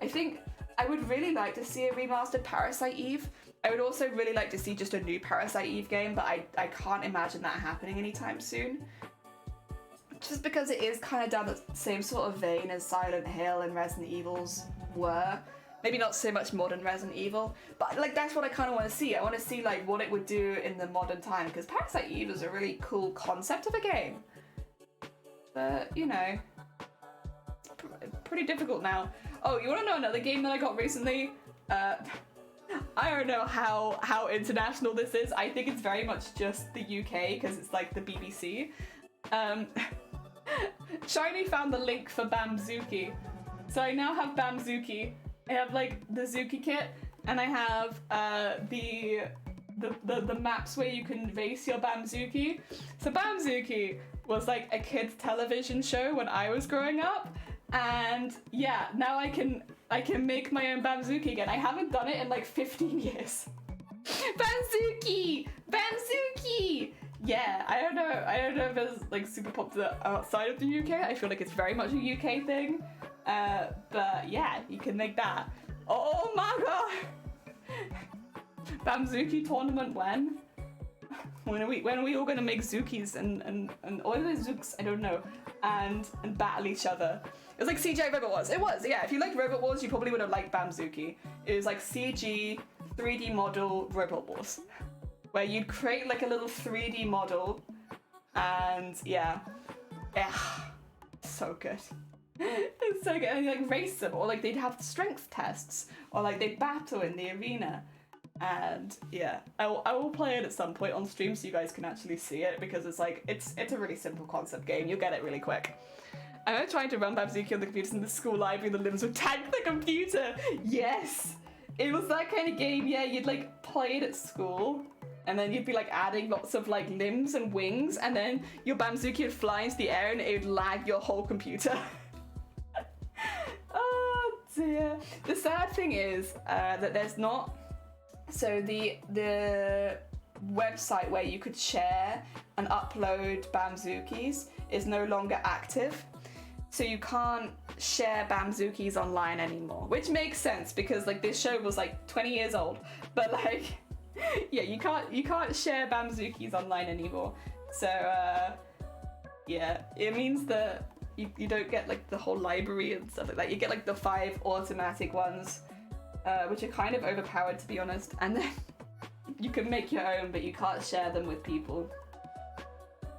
think I would really like to see a remastered Parasite Eve. I would also really like to see just a new Parasite Eve game, but I can't imagine that happening anytime soon. Just because it is kind of down the same sort of vein as Silent Hill and Resident Evils were. Maybe not so much modern Resident Evil, but like that's what I kind of want to see. I want to see like what it would do in the modern time, because Parasite Eve is a really cool concept of a game. But, you know, pretty difficult now. Oh, you want to know another game that I got recently? I don't know how international this is. I think it's very much just the UK because it's like the BBC. Shiny found the link for Bamzuki. So I now have Bamzuki. I have like the Zuki kit, and I have the maps where you can race your Bamzuki. So Bamzuki was like a kid's television show when I was growing up, and yeah, now I can make my own Bamzuki again. I haven't done it in like 15 years. Bamzuki! Bamzuki! Yeah, I don't know if it's like super popular outside of the UK. I feel like it's very much a UK thing. But yeah, you can make that. Oh my god! Bamzuki tournament when? When are we all gonna make Zukis and all of the Zooks, I don't know, and battle each other? It was like CGI Robot Wars. It was, yeah. If you liked Robot Wars, you probably would have liked Bamzuki. It was like CG 3D model Robot Wars, where you'd create like a little 3D model, and yeah, so good. It's so good. And you like race them, or like they'd have strength tests, or like they'd battle in the arena. And yeah, I will play it at some point on stream so you guys can actually see it, because it's like it's a really simple concept game. You'll get it really quick. I'm trying to run Bamzuki on the computers in the school library. The limbs would tank the computer. Yes, it was that kind of game. Yeah, you'd like play it at school, and then you'd be like adding lots of like limbs and wings, and then your Bamzuki would fly into the air and it would lag your whole computer. Oh dear. The sad thing is that there's not. So the website where you could share and upload Bamzukis is no longer active. So you can't share Bamzukis online anymore, which makes sense because like this show was like 20 years old. But like, yeah, you can't share Bamzukis online anymore. So yeah, it means that you don't get like the whole library and stuff like that. You get like the 5 automatic ones, which are kind of overpowered to be honest, and then you can make your own, but you can't share them with people.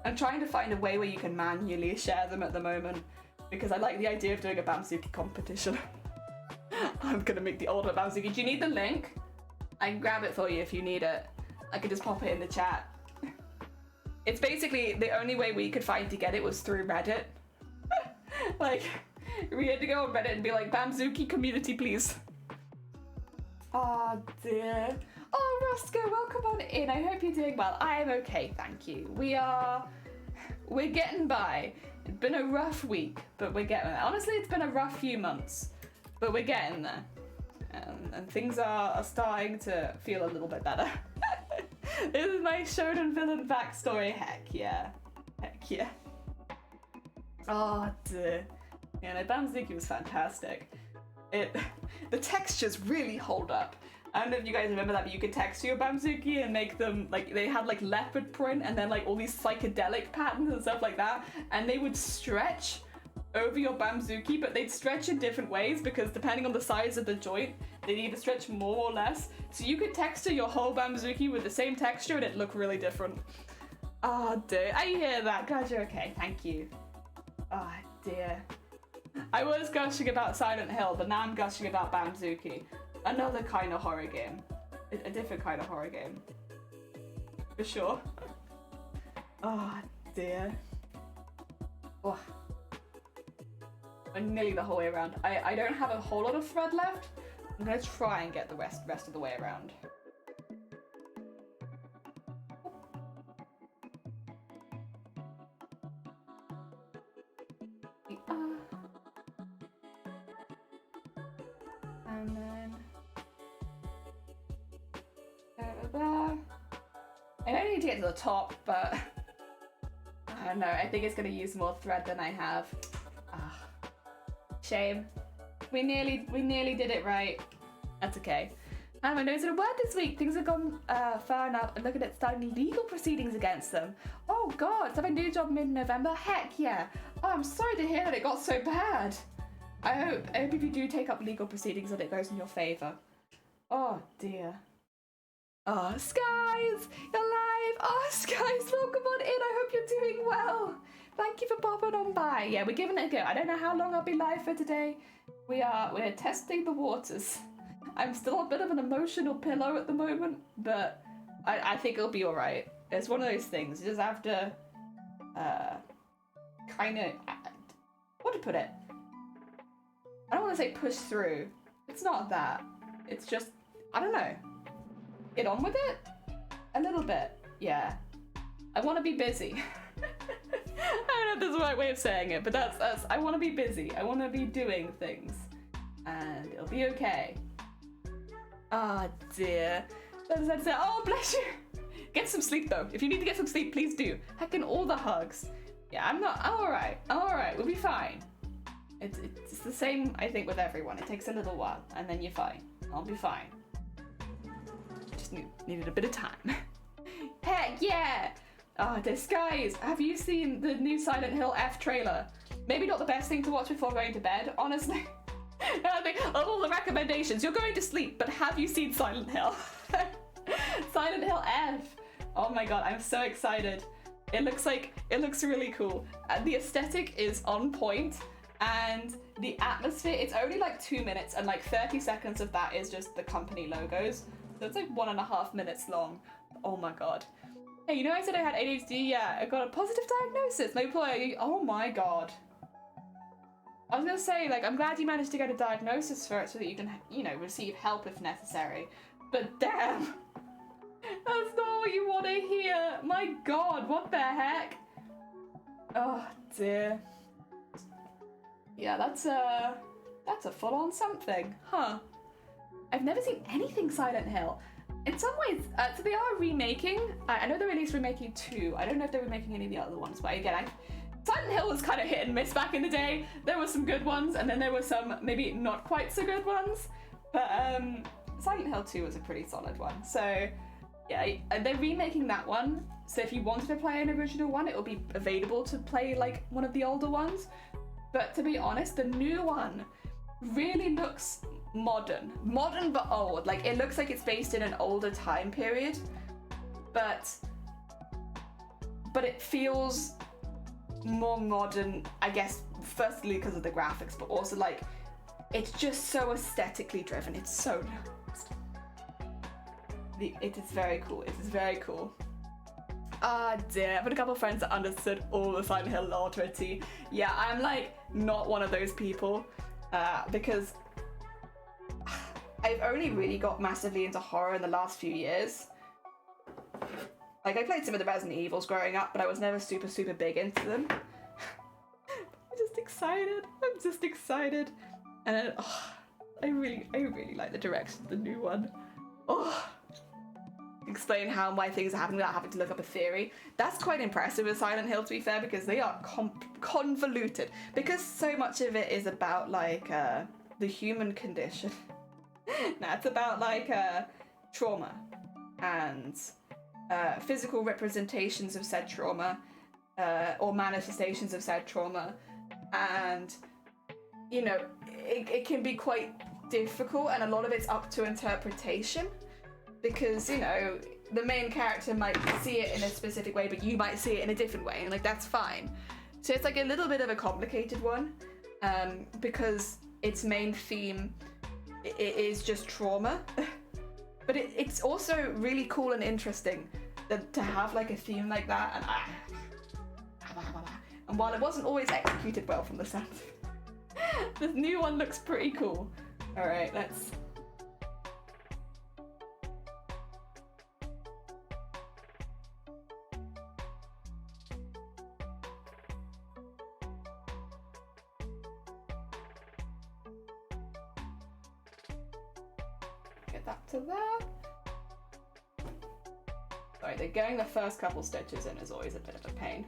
I'm trying to find a way where you can manually share them at the moment, because I like the idea of doing a Bamzuki competition. I'm gonna make the ultimate Bamzuki. Do you need the link? I can grab it for you if you need it. I could just pop it in the chat. It's basically the only way we could find to get it was through Reddit. Like, we had to go on Reddit and be like, Bamzuki community, please. Oh dear. Oh, Roscoe, welcome on in. I hope you're doing well. I am okay, thank you. We're getting by. It's been a rough week, but we're getting there. Honestly, it's been a rough few months, but we're getting there. And things are starting to feel a little bit better. This is my shonen villain backstory. Heck yeah. Heck yeah. Oh, dear. Yeah, no, Banzuki was fantastic. The textures really hold up. I don't know if you guys remember that, but you could texture your Banzuki and make them, like, they had, like, leopard print and then, like, all these psychedelic patterns and stuff like that. And they would stretch over your Banzuki, but they'd stretch in different ways because depending on the size of the joint, they'd either stretch more or less. So you could texture your whole Banzuki with the same texture and it'd look really different. Oh, dear. I hear that. Glad you're okay. Thank you. Oh, dear. I was gushing about Silent Hill, but now I'm gushing about Banzuki. Another kind of horror game. A different kind of horror game. For sure. Oh, dear. Oh. I'm nearly the whole way around. I don't have a whole lot of thread left. I'm gonna try and get the rest of the way around. And then over there. I don't need to get to the top, but I don't know. I think it's gonna use more thread than I have. Ah, shame. We nearly did it right. That's okay. I haven't noticed a word this week. Things have gone far enough, and look at it, starting legal proceedings against them. Oh God, so I have a new job mid-November. Heck yeah. Oh, I'm sorry to hear that it got so bad. I hope if you do take up legal proceedings that it goes in your favour. Oh dear. Oh, Skies, you're live. Oh, Skies, welcome on in. I hope you're doing well. Thank you for popping on by. Yeah, we're giving it a go. I don't know how long I'll be live for today. We're testing the waters. I'm still a bit of an emotional pillow at the moment, but I think it'll be all right. It's one of those things. You just have to kind of, what to put it? I don't want to say push through. It's not that. It's just, I don't know. Get on with it? A little bit, yeah. I want to be busy. I don't know if that's the right way of saying it, but that's I want to be busy. I want to be doing things. And it'll be okay. Ah, oh, dear. Oh, bless you. Get some sleep, though. If you need to get some sleep, please do. Heckin' all the hugs. Yeah, I'm all right. We'll be fine. It's the same, I think, with everyone. It takes a little while, and then you're fine. I'll be fine. I just needed a bit of time. Heck yeah! Oh, Disguise! Have you seen the new Silent Hill F trailer? Maybe not the best thing to watch before going to bed, honestly. I think of all the recommendations, you're going to sleep, but have you seen Silent Hill? Silent Hill F! Oh my god, I'm so excited. It looks really cool. The aesthetic is on point. And the atmosphere, it's only like 2 minutes and like 30 seconds of that is just the company logos. So it's like 1.5 minutes long. Oh my god. Hey, you know I said I had ADHD? Yeah, I got a positive diagnosis. Maybe oh my god. I was gonna say, like, I'm glad you managed to get a diagnosis for it so that you can, you know, receive help if necessary. But damn, that's not what you want to hear. My god, what the heck? Oh dear. Yeah, that's a full-on something, huh? I've never seen anything Silent Hill. In some ways, so they are remaking. I know they're at least remaking 2. I don't know if they're remaking any of the other ones, but again, Silent Hill was kind of hit and miss back in the day. There were some good ones, and then there were some maybe not quite so good ones. But Silent Hill 2 was a pretty solid one. So yeah, they're remaking that one. So if you wanted to play an original one, it will be available to play like one of the older ones. But to be honest, the new one really looks modern but old. Like, it looks like it's based in an older time period, but it feels more modern, I guess, firstly because of the graphics, but also like it's just so aesthetically driven. It's so it is very cool. It is very cool. Ah, dear. I've had a couple of friends that understood all the Silent Hill lore to a T. Yeah, I'm like not one of those people because I've only really got massively into horror in the last few years. Like, I played some of the Resident Evils growing up, but I was never super, super big into them. I'm just excited. I'm just excited. And I really like the direction of the new one. Oh, explain how my things are happening without having to look up a theory. That's quite impressive with Silent Hill, to be fair, because they are convoluted. Because so much of it is about, like, the human condition. Now, it's about, like, trauma and physical representations of said trauma, or manifestations of said trauma. And, you know, it can be quite difficult, and a lot of it's up to interpretation. Because, you know, the main character might see it in a specific way, but you might see it in a different way, and, like, that's fine. So it's, like, a little bit of a complicated one, because its main theme it is just trauma. But it's also really cool and interesting to have, like, a theme like that, and while it wasn't always executed well from the sound, the new one looks pretty cool. Alright, let's... get that to there. Sorry, getting the first couple stitches in is always a bit of a pain.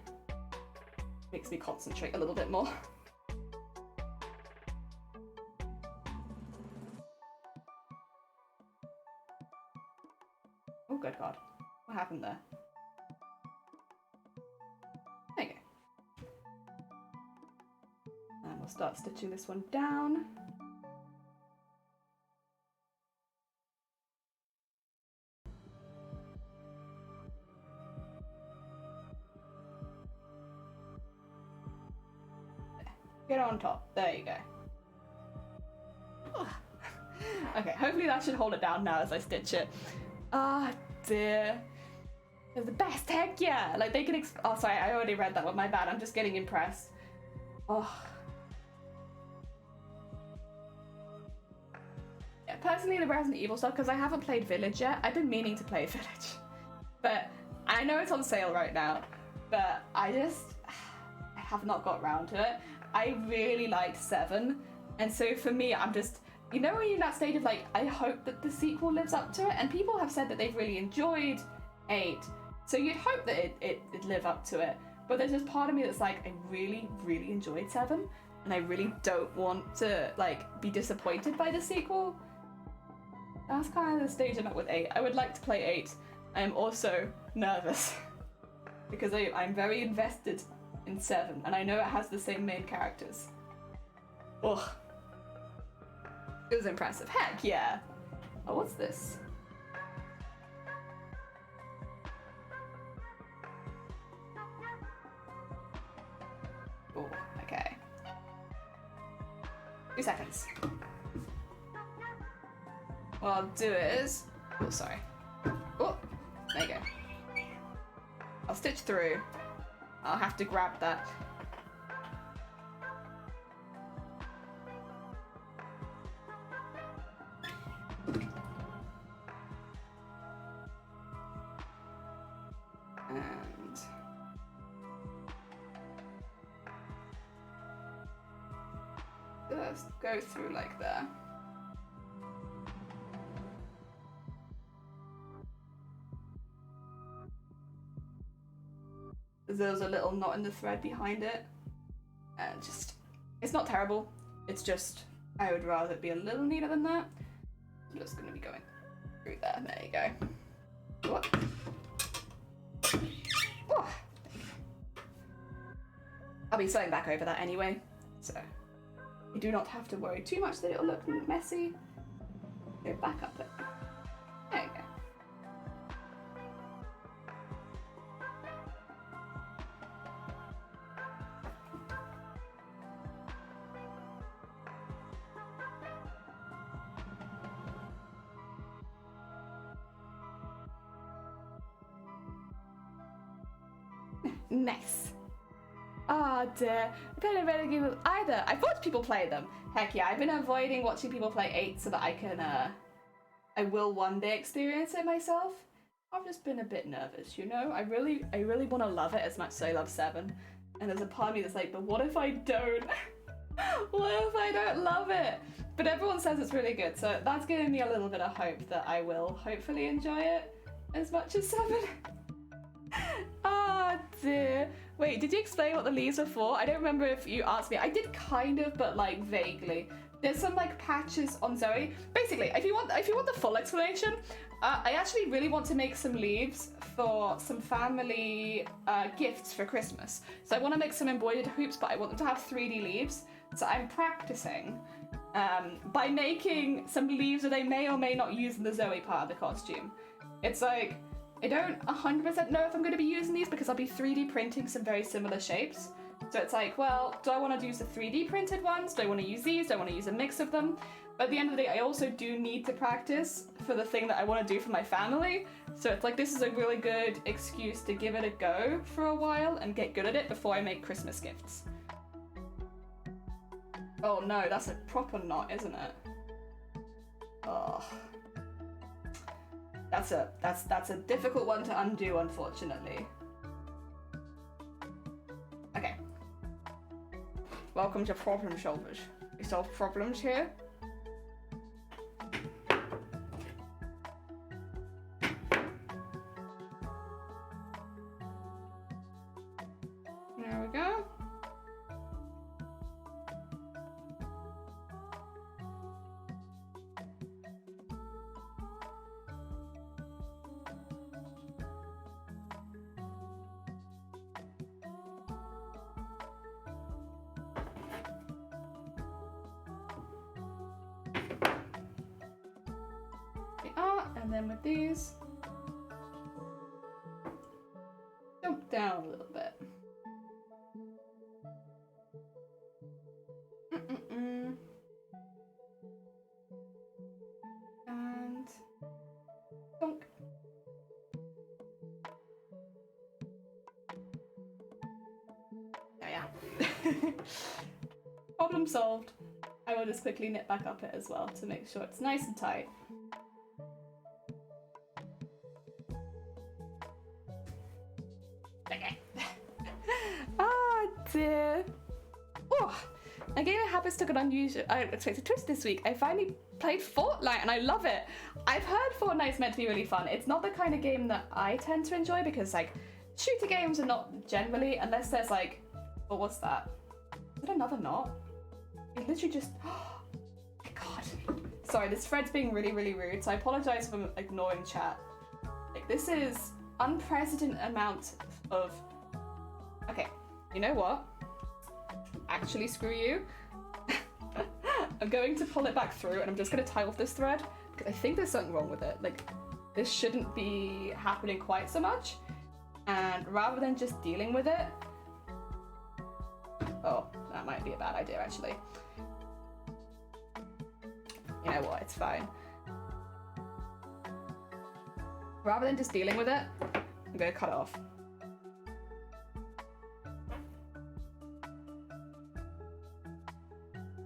Makes me concentrate a little bit more. Oh, good God. What happened there? There you go. And we'll start stitching this one down. Get on top. There you go. Okay, hopefully that should hold it down now as I stitch it. Ah, dear. They're the best, heck yeah! Like, they can oh, sorry, I already read that one, my bad. I'm just getting impressed. Oh. Yeah, personally, the Resident Evil stuff, because I haven't played Village yet. I've been meaning to play Village. But I know it's on sale right now, but I have not got around to it. I really liked 7, and so for me, I'm just, you know, when you're in that stage of, like, I hope that the sequel lives up to it, and people have said that they've really enjoyed 8, so you'd hope that it'd live up to it, but there's this part of me that's like, I really, really enjoyed 7, and I really don't want to, like, be disappointed by the sequel. That's kind of the stage I'm at with 8. I would like to play 8. I am also nervous, because I'm very invested in 7, and I know it has the same main characters. Ugh. It was impressive. Heck yeah! Oh, what's this? Oh, okay. 2 seconds. What I'll do is... Oh, sorry. Oh, there you go. I'll stitch through. I'll have to grab that. And just go through like that. There's a little knot in the thread behind it, and just, it's not terrible, it's just, I would rather it be a little neater than that. I'm just going to be going through there. There you go. What? Oh. I'll be sewing back over that anyway, so you do not have to worry too much that it'll look messy. Go back up it. There you go. Nice. Oh dear, I don't know game either. I've watched people play them. Heck yeah, I've been avoiding watching people play 8 so that I can I will one day experience it myself. I've just been a bit nervous, you know? I really want to love it as much as I love 7. And there's a part of me that's like, but what if I don't? What if I don't love it? But everyone says it's really good, so that's giving me a little bit of hope that I will hopefully enjoy it as much as 7. Ah, dear. Wait, did you explain what the leaves are for? I don't remember if you asked me. I did kind of, but like vaguely. There's some like patches on Zoe. Basically, if you want the full explanation, I actually really want to make some leaves for some family gifts for Christmas. So I want to make some embroidered hoops, but I want them to have 3D leaves. So I'm practicing by making some leaves that I may or may not use in the Zoe part of the costume. It's like, I don't 100% know if I'm going to be using these because I'll be 3D printing some very similar shapes. So it's like, well, do I want to use the 3D printed ones? Do I want to use these? Do I want to use a mix of them? But at the end of the day, I also do need to practice for the thing that I want to do for my family. So it's like, this is a really good excuse to give it a go for a while and get good at it before I make Christmas gifts. Oh no, that's a proper knot, isn't it? Oh. That's a difficult one to undo, unfortunately. Okay. Welcome to Problem Solvers. We solve problems here. There we go. And then with these, jump down a little bit. And donk. There we are. Problem solved. I will just quickly knit back up it as well to make sure it's nice and tight. Okay. Ah, dear. Oh, a game of habits took an unexpected twist this week. I finally played Fortnite and I love it. I've heard Fortnite's meant to be really fun. It's not the kind of game that I tend to enjoy because like shooter games are not generally, unless there's like, oh, what's that? Is it another knot? It literally just, oh my god. Sorry, this thread's being really, really rude, so I apologize for ignoring chat. Like, this is unprecedented amount of, okay, you know what? Actually, screw you. I'm going to pull it back through and I'm just gonna tie off this thread because I think there's something wrong with it. Like, this shouldn't be happening quite so much. And rather than just dealing with it, oh, that might be a bad idea actually. You know what, it's fine. Rather than just dealing with it, I'm gonna cut it off.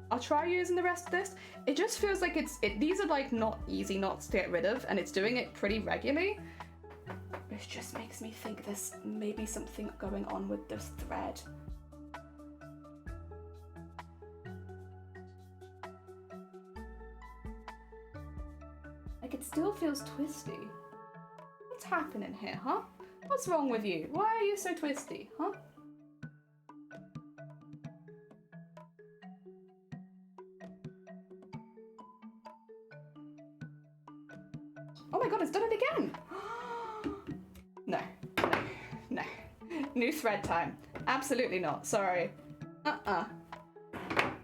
I'll try using the rest of this. It just feels like these are like not easy knots to get rid of and it's doing it pretty regularly. Which just makes me think there's maybe something going on with this thread. Like, it still feels twisty. What's happening here, huh? What's wrong with you? Why are you so twisty, huh? Oh my god, it's done it again! No. New thread time. Absolutely not, sorry. My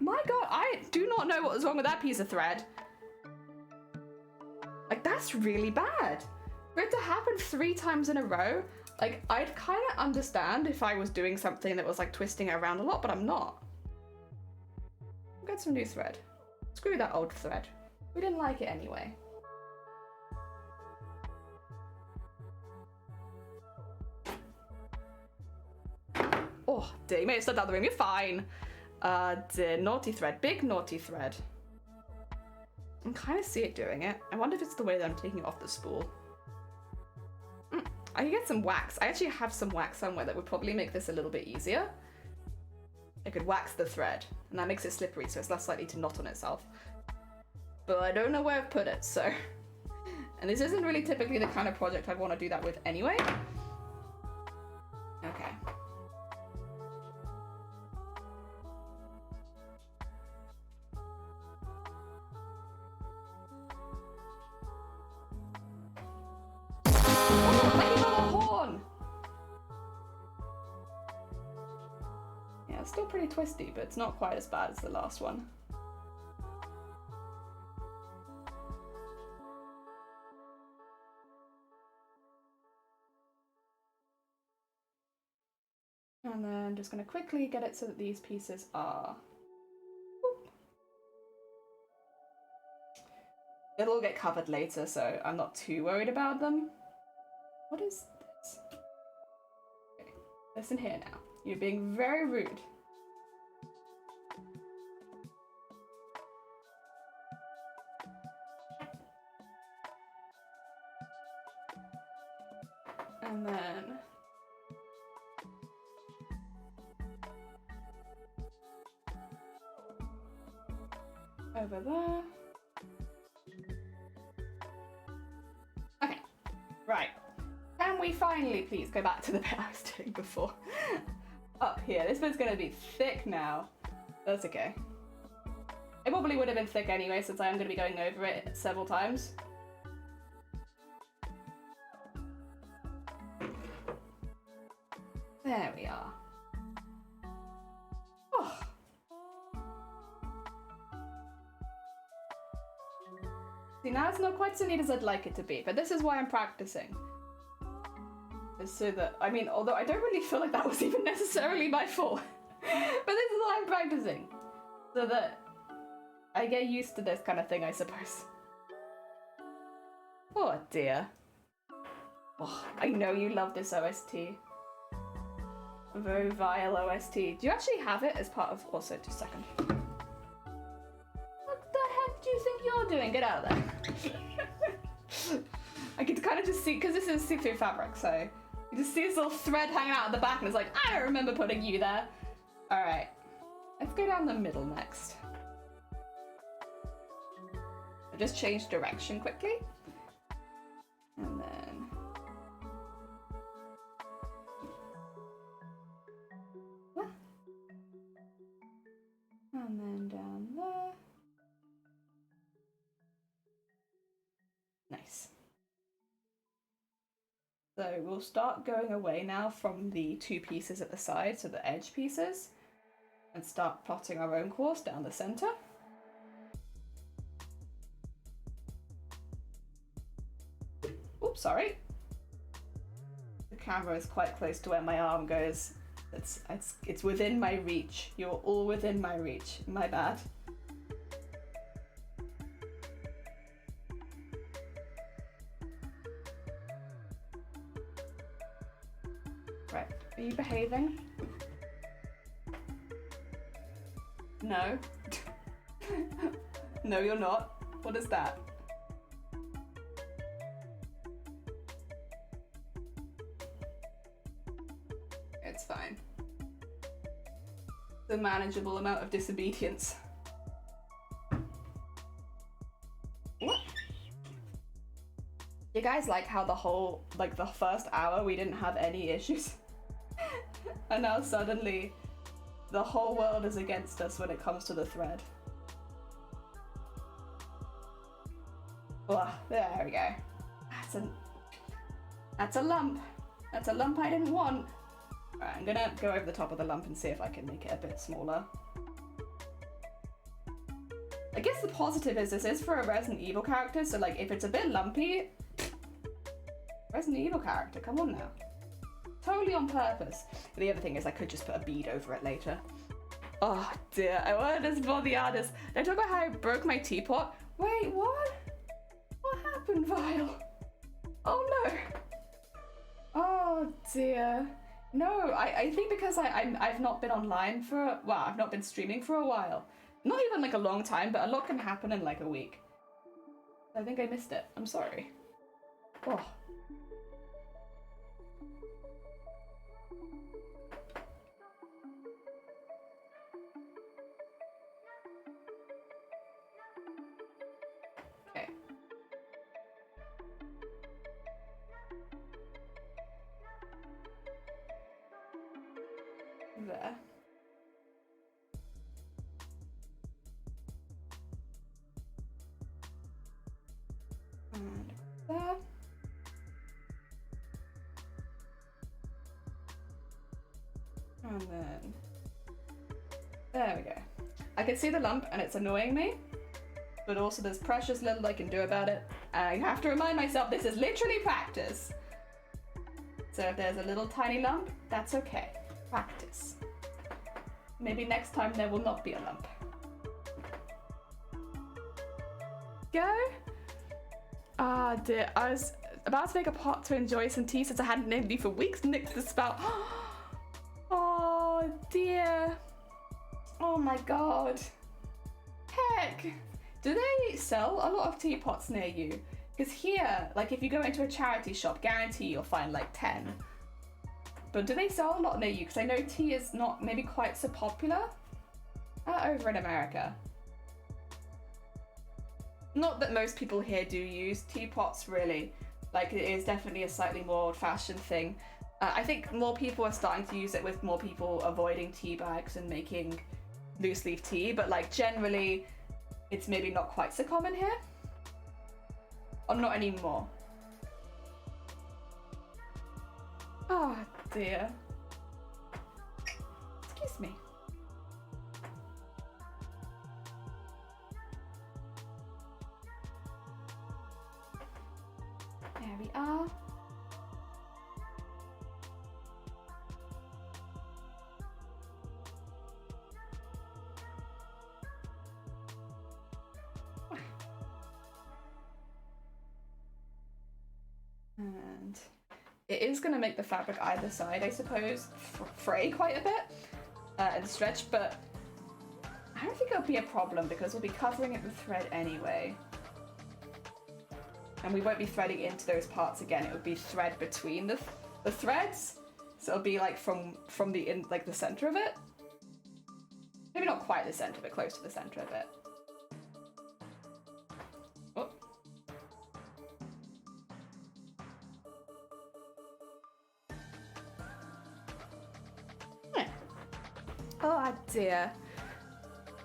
god, I do not know what was wrong with that piece of thread. Like, that's really bad. For it to happen 3 times in a row, like, I'd kind of understand if I was doing something that was like twisting it around a lot, but I'm not. I'll get some new thread. Screw that old thread. We didn't like it anyway. Oh dear, you may have stepped out of the room, you're fine. Dear, naughty thread, big naughty thread. I can kind of see it doing it. I wonder if it's the way that I'm taking it off the spool. I can get some wax. I actually have some wax somewhere that would probably make this a little bit easier. I could wax the thread, and that makes it slippery, so it's less likely to knot on itself. But I don't know where I've put it, so... And this isn't really typically the kind of project I'd want to do that with anyway. Okay. Oh, thank you for the horn! Yeah, it's still pretty twisty, but it's not quite as bad as the last one. And then just going to quickly get it so that these pieces are... Whoop. It'll get covered later, so I'm not too worried about them. What is this? Okay, listen here now. You're being very rude. And then... over there. Okay, right. Can we finally please go back to the bit I was doing before? Up here. This bit's gonna be thick now. That's okay. It probably would have been thick anyway, since I am gonna be going over it several times. There we are. Oh. See, now it's not quite so neat as I'd like it to be, but this is why I'm practicing. So that, I mean, although I don't really feel like that was even necessarily my fault, but this is why I'm practicing. So that I get used to this kind of thing, I suppose. Oh dear. Oh, I know you love this OST. A very vile OST. Do you actually have it as part of... Also, just a second. What the heck do you think you're doing? Get out of there. I could kind of just see, because this is see-through fabric, so you just see this little thread hanging out at the back and it's like, I don't remember putting you there. Alright, let's go down the middle next. I'll just change direction quickly. And then... and then down there. Nice. So we'll start going away now from the two pieces at the side, so the edge pieces, and start plotting our own course down the center. Oops, sorry. The camera is quite close to where my arm goes. It's within my reach. You're all within my reach. My bad. Right, are you behaving? No. No, you're not. What is that? It's fine. The manageable amount of disobedience. What? You guys like how the whole, like the first hour we didn't have any issues? And now suddenly the whole world is against us when it comes to the thread. Oh, there we go. That's a lump. That's a lump I didn't want. Alright, I'm gonna go over the top of the lump and see if I can make it a bit smaller. I guess the positive is this is for a Resident Evil character, so like if it's a bit lumpy, Resident Evil character, come on now. Totally on purpose. But the other thing is I could just put a bead over it later. Oh dear, I want to just bother the artist. Did I talk about how I broke my teapot? Wait, what? What happened, Vile? Oh no. Oh dear. No, I think because I've not been online for, well, I've not been streaming for a while. Not even like a long time, but a lot can happen in like a week. I think I missed it. I'm sorry. Oh. Okay. There. And there. And then there we go. I can see the lump and it's annoying me, but also there's precious little I can do about it. I have to remind myself this is literally practice. So if there's a little tiny lump, that's okay. Practice. Maybe next time there will not be a lump. Go. Ah, dear. I was about to make a pot to enjoy some tea since I hadn't made any for weeks. Nicked the spout. Oh, dear. Oh my god. Heck. Do they sell a lot of teapots near you? Because here, like if you go into a charity shop, guarantee you'll find like 10. But do they sell a lot near you? Because I know tea is not maybe quite so popular over in America. Not that most people here do use teapots really. Like it is definitely a slightly more old-fashioned thing. I think more people are starting to use it with more people avoiding tea bags and making loose leaf tea, but like generally it's maybe not quite so common here. Or not anymore. Oh dear. Excuse me. There we are. And it is going to make the fabric either side, I suppose, fray quite a bit and stretch, but I don't think it'll be a problem because we'll be covering it with thread anyway. And we won't be threading into those parts again. It would be thread between the threads, so it'll be like from the like the center of it. Maybe not quite the center, but close to the center of it. Oh. Oh dear.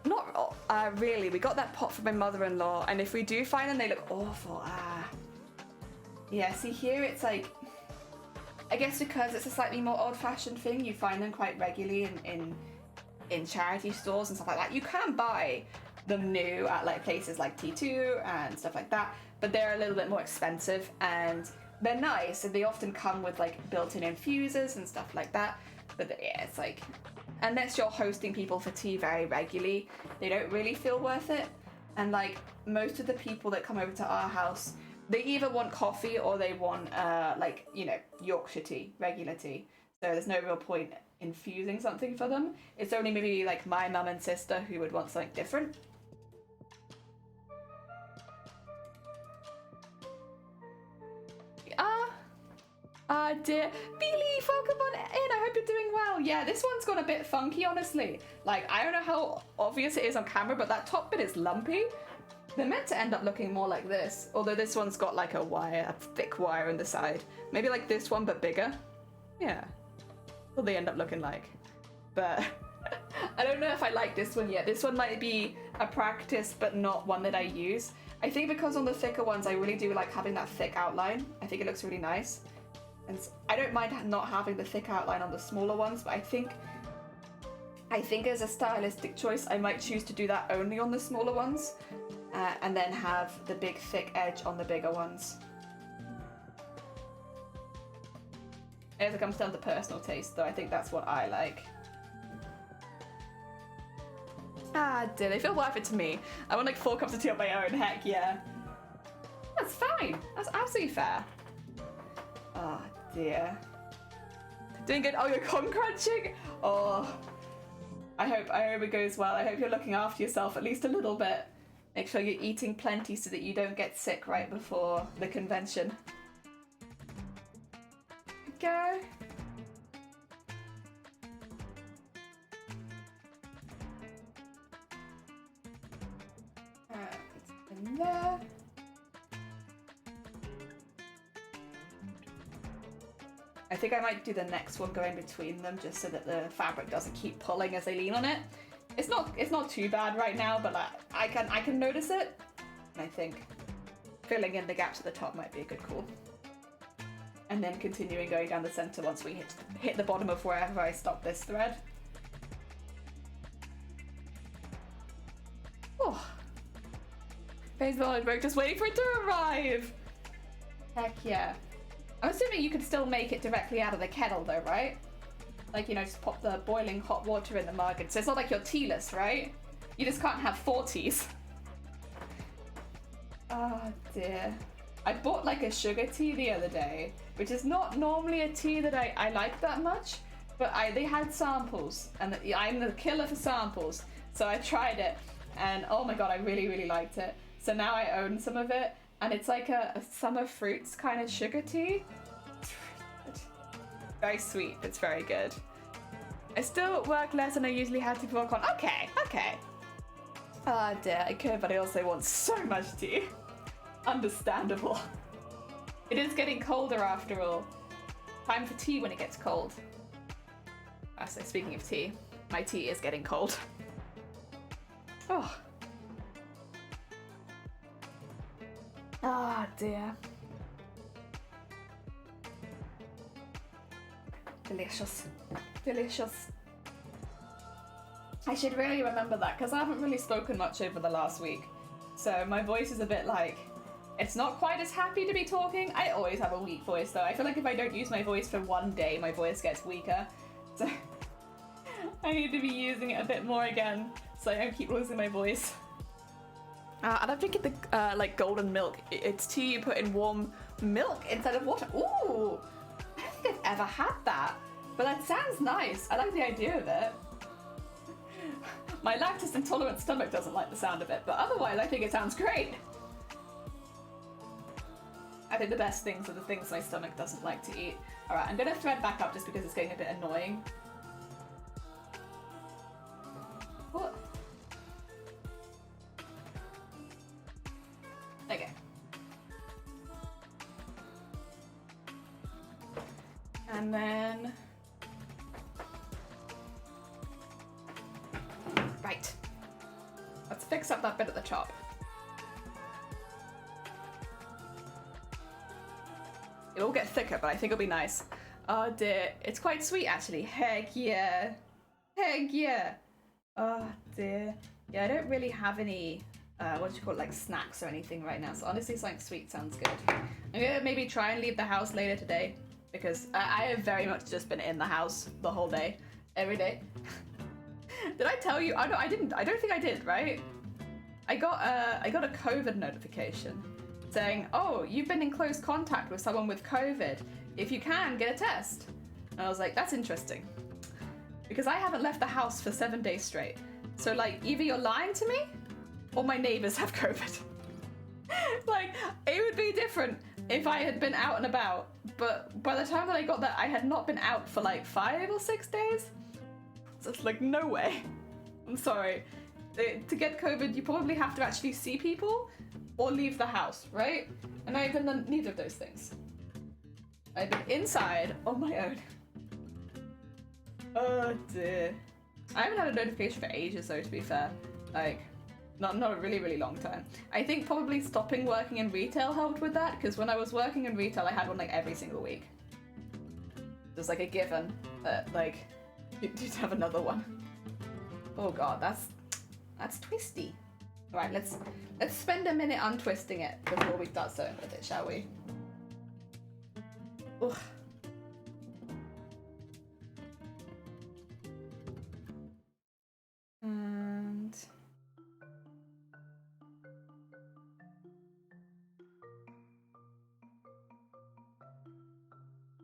Not really. We got that pot from my mother-in-law, and if we do find them, they look awful. Yeah, see here it's like, I guess because it's a slightly more old-fashioned thing, you find them quite regularly in charity stores and stuff like that. You can buy them new at like places like T2 and stuff like that, but they're a little bit more expensive and they're nice, and they often come with like built-in infusers and stuff like that. But yeah, it's like, unless you're hosting people for tea very regularly, they don't really feel worth it. And like most of the people that come over to our house, they either want coffee or they want like, you know, Yorkshire tea, regular tea. So there's no real point infusing something for them. It's only maybe like my mum and sister who would want something different. Dear Billy, welcome on in. I hope you're doing well. Yeah, this one's gone a bit funky, honestly. Like, I don't know how obvious it is on camera, but that top bit is lumpy. They're meant to end up looking more like this, although this one's got like a thick wire on the side. Maybe like this one, but bigger. Yeah. What they end up looking like. But I don't know if I like this one yet. This one might be a practice, but not one that I use. I think because on the thicker ones, I really do like having that thick outline. I think it looks really nice. And I don't mind not having the thick outline on the smaller ones, but I think as a stylistic choice, I might choose to do that only on the smaller ones, and then have the big thick edge on the bigger ones. As it comes down to personal taste, though, I think that's what I like. Dear, they feel worth it to me. I want like 4 cups of tea on my own, heck yeah. That's fine, that's absolutely fair. Oh dear. Doing good. Oh, you're con crunching? Oh, I hope it goes well. I hope you're looking after yourself at least a little bit. Make sure you're eating plenty so that you don't get sick right before the convention. Go. It's in there. I think I might do the next one going between them just so that the fabric doesn't keep pulling as I lean on it. It's not too bad right now, but I can notice it. And I think filling in the gaps at the top might be a good call. And then continuing going down the center once we hit the bottom of wherever I stop this thread. Oh. Baseball at work, just waiting for it to arrive. Heck yeah. I'm assuming you could still make it directly out of the kettle though, right? Like, you know, just pop the boiling hot water in the mug. So it's not like you're tealess, right? You just can't have 4 teas. Oh dear. I bought like a sugar tea the other day, which is not normally a tea that I like that much, but they had samples, and I'm the killer for samples. So I tried it, and oh my god, I really, really liked it. So now I own some of it, and it's like a summer fruits kind of sugar tea. It's really good. Very sweet, it's very good. I still work less than I usually had to work on. Okay. Ah dear, I could, but I also want so much tea. Understandable. It is getting colder after all. Time for tea when it gets cold. So speaking of tea, my tea is getting cold. Oh. Ah dear. Delicious. Delicious. I should really remember that because I haven't really spoken much over the last week. So my voice is a bit like, it's not quite as happy to be talking. I always have a weak voice though. I feel like if I don't use my voice for one day, my voice gets weaker. So I need to be using it a bit more again so I don't keep losing my voice. And I'm drinking the like golden milk. It's tea you put in warm milk instead of water. Ooh, I don't think I've ever had that, but that sounds nice. I like the idea of it. My lactose intolerant stomach doesn't like the sound of it, but otherwise I think it sounds great. I think the best things are the things my stomach doesn't like to eat. Alright, I'm gonna thread back up just because it's getting a bit annoying. What? Okay. And then... Right. Let's fix up that bit at the top. It'll get thicker, but I think it'll be nice. Oh dear. It's quite sweet actually. Heck yeah. Heck yeah. Oh dear. Yeah, I don't really have any, what do you call it, like snacks or anything right now. So honestly, something sweet sounds good. I'm gonna maybe try and leave the house later today because I have very much just been in the house the whole day, every day. Did I tell you? Oh no, I didn't. I don't think I did, right? I got a COVID notification saying, oh, you've been in close contact with someone with COVID. If you can, get a test. And I was like, that's interesting. Because I haven't left the house for 7 days straight. So like, either you're lying to me, or my neighbors have COVID. Like, it would be different if I had been out and about. But by the time that I got that, I had not been out for like 5 or 6 days. So it's like, no way. I'm sorry. To get COVID, you probably have to actually see people or leave the house, right? And I've done neither of those things. I've been inside on my own. Oh dear. I haven't had a notification for ages though, to be fair. Like, not a really, really long time. I think probably stopping working in retail helped with that, because when I was working in retail, I had one like every single week. It was like a given that like, you'd have another one. Oh god, that's twisty. Alright, let's spend a minute untwisting it before we start sewing with it, shall we? Ugh. And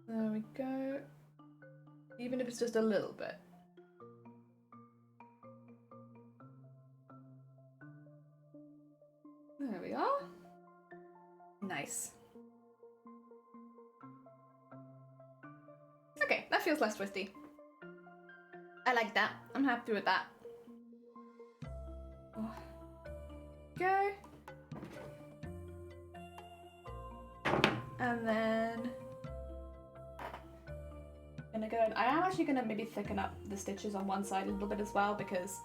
there we go. Even if it's just a little bit. feels less twisty. I like that. I'm happy with that. Go. And then I'm gonna go, and I am actually gonna maybe thicken up the stitches on one side a little bit as well, because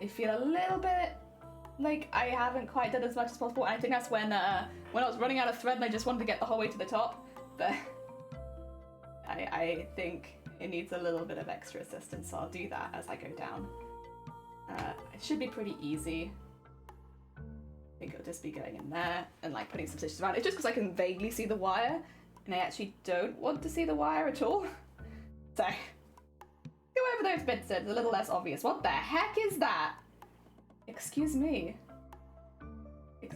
they feel a little bit like I haven't quite done as much as possible. And I think that's when I was running out of thread and I just wanted to get the whole way to the top. But I think it needs a little bit of extra assistance, so I'll do that as I go down. It should be pretty easy. I think it'll just be going in there and like putting some stitches around. It's just because I can vaguely see the wire, and I actually don't want to see the wire at all. So go over those bits, it's a little less obvious. What the heck is that? Excuse me.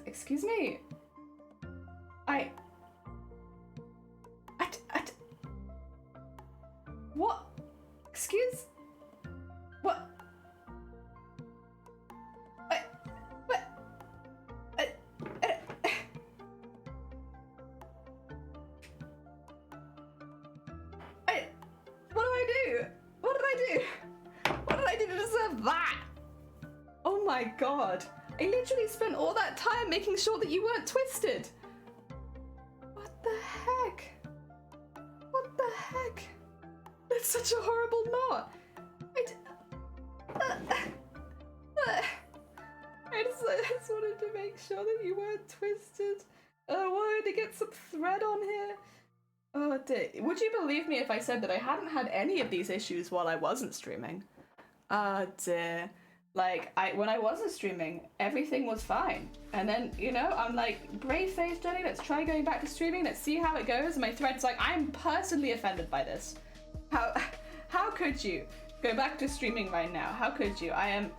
Excuse me. What? Excuse? What? What did I do? What did I do? What did I do to deserve that? Oh my god. I literally spent all that time making sure that you weren't twisted. What the heck? What the heck? That's such a horrible knot. I just wanted to make sure that you weren't twisted. I wanted to get some thread on here. Oh dear. Would you believe me if I said that I hadn't had any of these issues while I wasn't streaming? Oh dear. Like, when I wasn't streaming, everything was fine. And then, you know, I'm like, brave face, Jenny, let's try going back to streaming, let's see how it goes. And my thread's like, I'm personally offended by this. How could you go back to streaming right now? How could you? I'm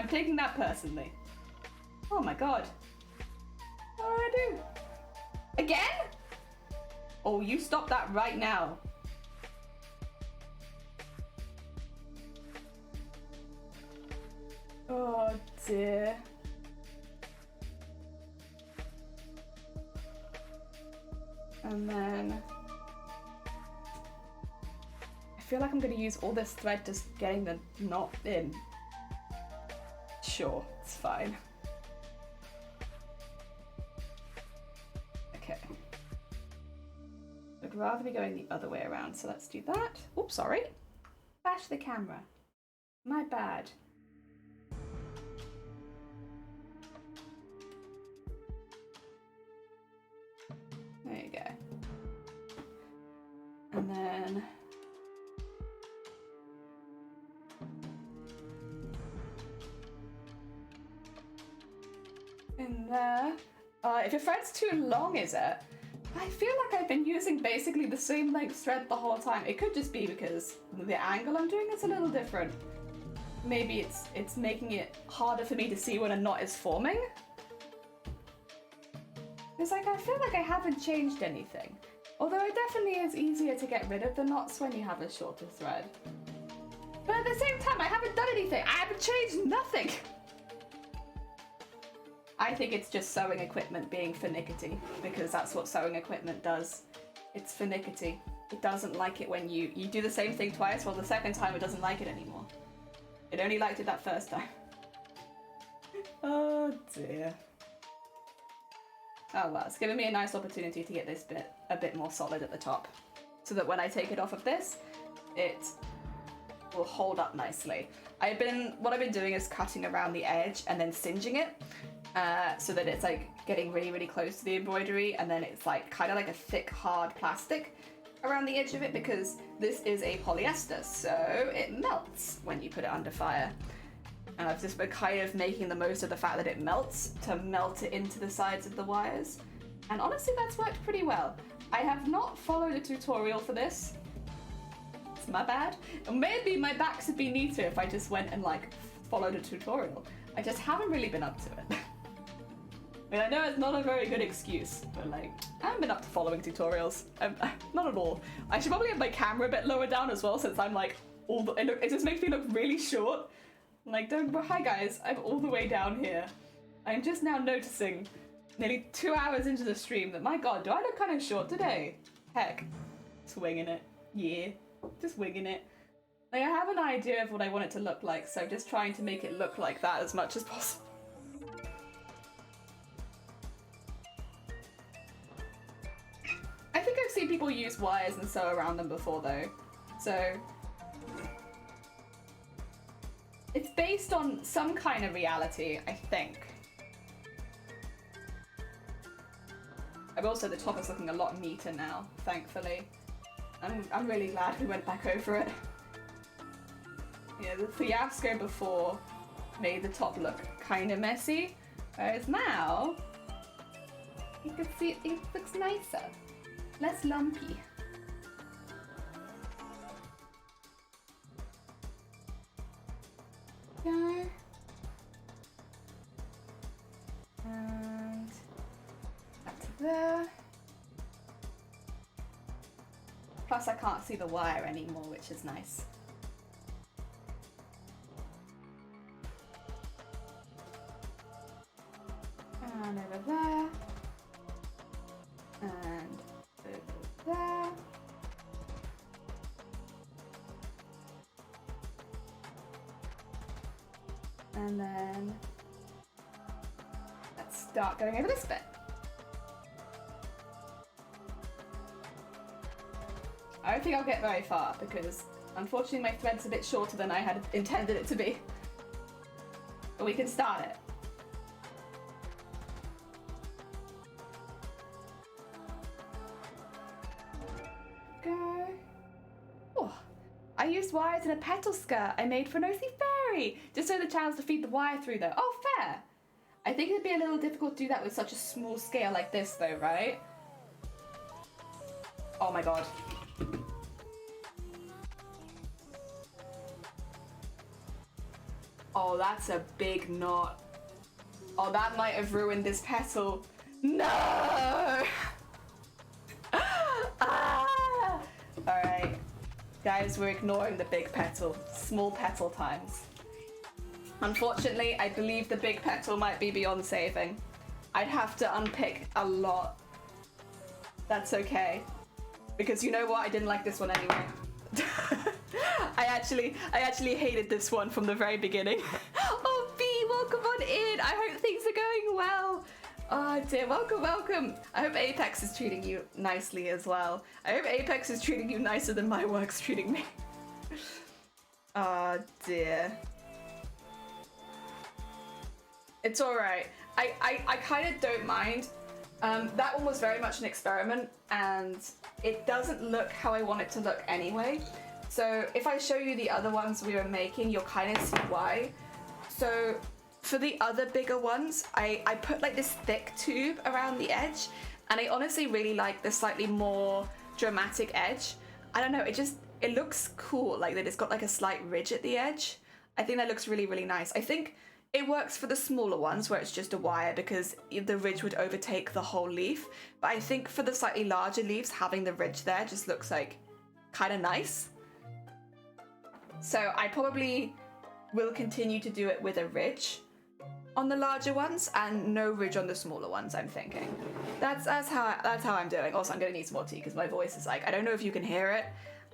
taking that personally. Oh my god. What do I do? Again? Oh, you stop that right now. Oh dear. And then I feel like I'm gonna use all this thread just getting the knot in. Sure, it's fine. Okay. I'd rather be going the other way around, so let's do that. Oops, sorry. Bash the camera. My bad. There you go. And then in there. If your thread's too long, is it? I feel like I've been using basically the same length thread the whole time. It could just be because the angle I'm doing is a little different. Maybe it's making it harder for me to see when a knot is forming. It's like, I feel like I haven't changed anything. Although it definitely is easier to get rid of the knots when you have a shorter thread. But at the same time, I haven't done anything. I haven't changed nothing. I think it's just sewing equipment being finicky, because that's what sewing equipment does. It's finicky. It doesn't like it when you do the same thing twice. Well, the second time it doesn't like it anymore. It only liked it that first time. Oh dear. Oh well, it's given me a nice opportunity to get this bit a bit more solid at the top, so that when I take it off of this, it will hold up nicely. What I've been doing is cutting around the edge and then singeing it, so that it's like getting really, really close to the embroidery, and then it's like kind of like a thick, hard plastic around the edge of it, because this is a polyester, so it melts when you put it under fire. And I've just been kind of making the most of the fact that it melts to melt it into the sides of the wires. And honestly, that's worked pretty well. I have not followed a tutorial for this. It's my bad. Maybe my backs would be neater if I just went and like followed a tutorial. I just haven't really been up to it. I mean, I know it's not a very good excuse, but like, I haven't been up to following tutorials. Not at all. I should probably have my camera a bit lower down as well, since I'm like, it just makes me look really short. Like, hi guys, I'm all the way down here. I'm just now noticing, nearly 2 hours into the stream, that my god, do I look kind of short today? Heck, swinging it. Yeah. Just winging it. Like, I have an idea of what I want it to look like, so just trying to make it look like that as much as possible. I think I've seen people use wires and sew around them before though, so it's based on some kind of reality, I think. And also the top is looking a lot neater now, thankfully. I'm really glad we went back over it. Yeah, the fiasco before made the top look kind of messy, whereas now you can see it looks nicer, less lumpy. Go. And up to there. Plus I can't see the wire anymore, which is nice. And over there. And over there. And then let's start going over this bit. I don't think I'll get very far because unfortunately my thread's a bit shorter than I had intended it to be. But we can start it. Go. Oh, I used wires in a petal skirt I made for Nosy Fairy, just so the chance to feed the wire through though. Oh, fair. I think it'd be a little difficult to do that with such a small scale like this though, right? Oh my god. Oh, that's a big knot. Oh, that might have ruined this petal. No! Ah! Alright. Guys, we're ignoring the big petal. Small petal times. Unfortunately, I believe the big petal might be beyond saving. I'd have to unpick a lot. That's okay. Because you know what? I didn't like this one anyway. I actually hated this one from the very beginning. Oh, B, welcome on in. I hope things are going well. Oh dear, welcome, welcome. I hope Apex is treating you nicely as well. I hope Apex is treating you nicer than my work's treating me. Oh dear. It's alright. I kind of don't mind. That one was very much an experiment and it doesn't look how I want it to look anyway. So if I show you the other ones we were making, you'll kind of see why. So for the other bigger ones, I put like this thick tube around the edge and I honestly really like the slightly more dramatic edge. I don't know, it looks cool, like that it's got like a slight ridge at the edge. I think that looks really, really nice. I think it works for the smaller ones where it's just a wire because the ridge would overtake the whole leaf. But I think for the slightly larger leaves, having the ridge there just looks like kind of nice. So I probably will continue to do it with a ridge on the larger ones and no ridge on the smaller ones, I'm thinking. That's how I'm doing. Also, I'm gonna need some more tea because my voice is like, I don't know if you can hear it.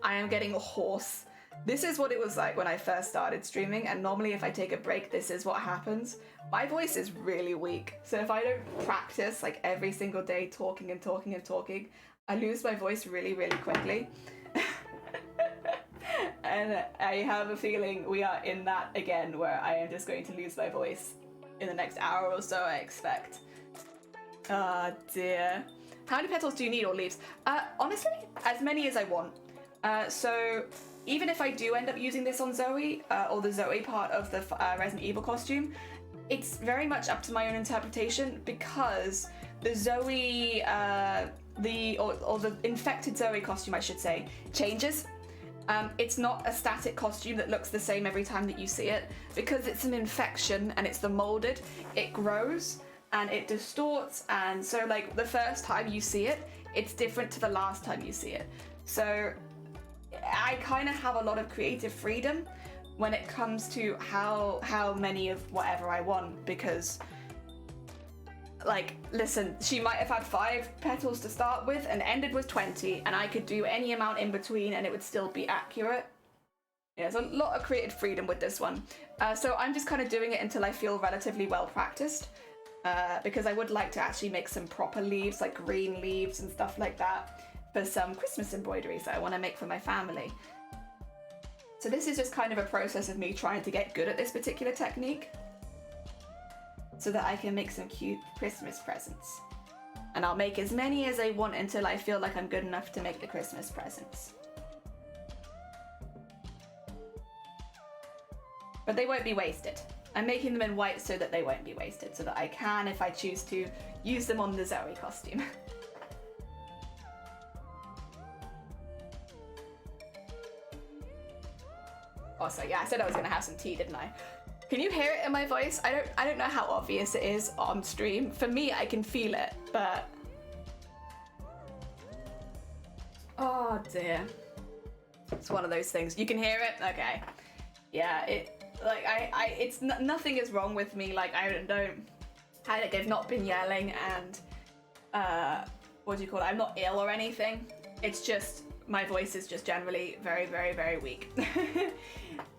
I am getting hoarse. This is what it was like when I first started streaming, and normally if I take a break, this is what happens. My voice is really weak, so if I don't practice like every single day talking and talking and talking, I lose my voice really, really quickly. And I have a feeling we are in that again, where I am just going to lose my voice in the next hour or so, I expect. Ah, dear. How many petals do you need, or leaves? Honestly, as many as I want. So even if I do end up using this on Zoe, or the Zoe part of the Resident Evil costume, it's very much up to my own interpretation because the Zoe, or the infected Zoe costume, I should say, changes. It's not a static costume that looks the same every time that you see it. Because it's an infection and it's the molded, it grows and it distorts, and so like the first time you see it, it's different to the last time you see it. So I kind of have a lot of creative freedom when it comes to how many of whatever I want, because like, listen, she might have had 5 petals to start with and ended with 20, and I could do any amount in between and it would still be accurate. Yeah, there's a lot of creative freedom with this one. So I'm just kind of doing it until I feel relatively well practiced, because I would like to actually make some proper leaves, like green leaves and stuff like that, for some Christmas embroideries that I want to make for my family. So this is just kind of a process of me trying to get good at this particular technique, so that I can make some cute Christmas presents. And I'll make as many as I want until I feel like I'm good enough to make the Christmas presents. But they won't be wasted. I'm making them in white so that they won't be wasted, so that I can, if I choose to, use them on the Zoe costume. Also, yeah, I said I was gonna have some tea, didn't I? Can you hear it in my voice? I don't know how obvious it is on stream. For me, I can feel it, but... Oh dear. It's one of those things. You can hear it? Okay. Yeah, nothing is wrong with me. Like, I've not been yelling and, what do you call it? I'm not ill or anything. It's just, my voice is just generally very, very, very weak.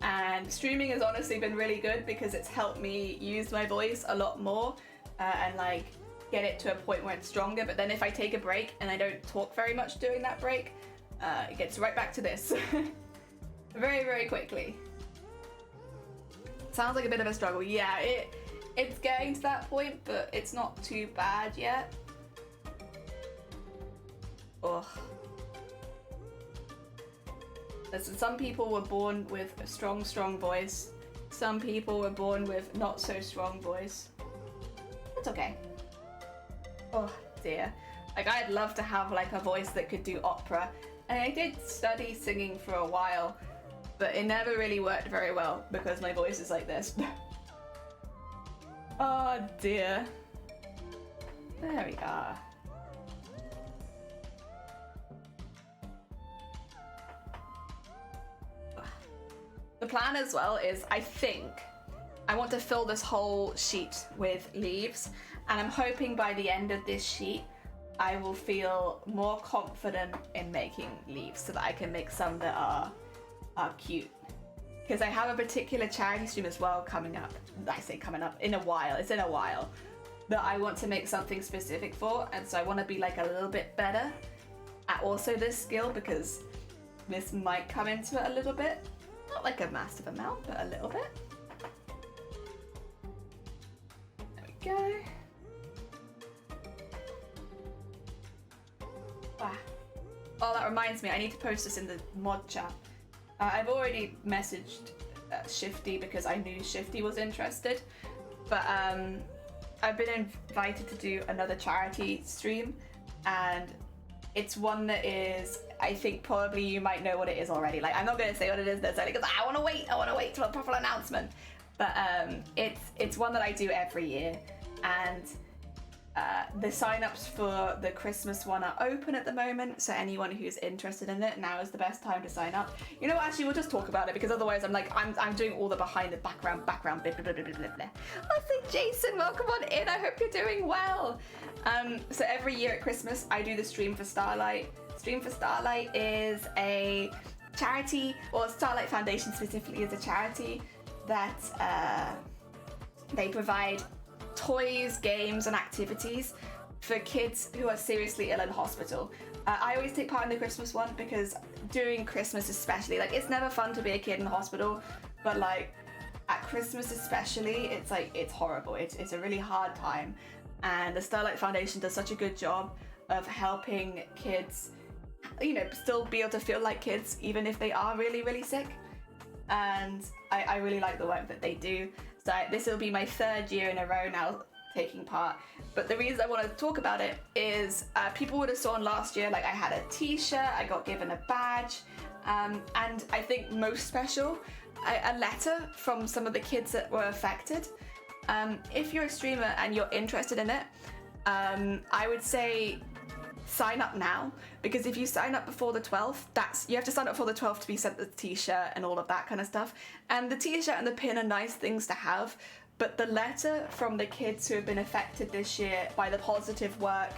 And streaming has honestly been really good because it's helped me use my voice a lot more, and like get it to a point where it's stronger. But then if I take a break and I don't talk very much during that break, it gets right back to this. Very, very quickly. Sounds like a bit of a struggle. Yeah, it's getting to that point, but it's not too bad yet. Ugh. Listen, some people were born with a strong, strong voice. Some people were born with not so strong voice. It's okay. Oh dear. Like, I'd love to have like a voice that could do opera. And I did study singing for a while, but it never really worked very well because my voice is like this. Oh dear. There we are. The plan as well is, I think, I want to fill this whole sheet with leaves, and I'm hoping by the end of this sheet I will feel more confident in making leaves so that I can make some that are cute. Because I have a particular charity stream as well coming up. I say coming up, in a while, it's in a while, that I want to make something specific for, and so I want to be like a little bit better at also this skill, because this might come into it a little bit. Not like a massive amount, but a little bit. There we go. Wow. Oh, that reminds me, I need to post this in the mod chat. I've already messaged Shifty because I knew Shifty was interested, but I've been invited to do another charity stream, and it's one that is, I think probably you might know what it is already. Like, I'm not going to say what it is necessarily because I want to wait till a proper announcement. But it's one that I do every year, and the sign-ups for the Christmas one are open at the moment, so anyone who's interested in it, now is the best time to sign up. You know what, actually, we'll just talk about it, because otherwise I'm doing all the background blah, blah, blah, blah, blah, blah. I say, Jason, welcome on in, I hope you're doing well. So every year at Christmas, I do the Stream for Starlight. Stream for Starlight is a charity, or Starlight Foundation specifically is a charity that they provide toys, games and activities for kids who are seriously ill in hospital. I always take part in the Christmas one because during Christmas especially, like, it's never fun to be a kid in hospital, but like at Christmas especially, it's like, it's horrible. It's a really hard time, and the Starlight Foundation does such a good job of helping kids, you know, still be able to feel like kids even if they are really, really sick. And I really like the work that they do. So this will be my 3rd year in a row now taking part. But the reason I want to talk about it is people would have saw last year, like, I had a t-shirt, I got given a badge, and I think most special, a letter from some of the kids that were affected. If you're a streamer and you're interested in it, I would say sign up now, because if you sign up before the 12th, you have to sign up before the 12th to be sent the t-shirt and all of that kind of stuff. And the t-shirt and the pin are nice things to have, but the letter from the kids who have been affected this year by the positive work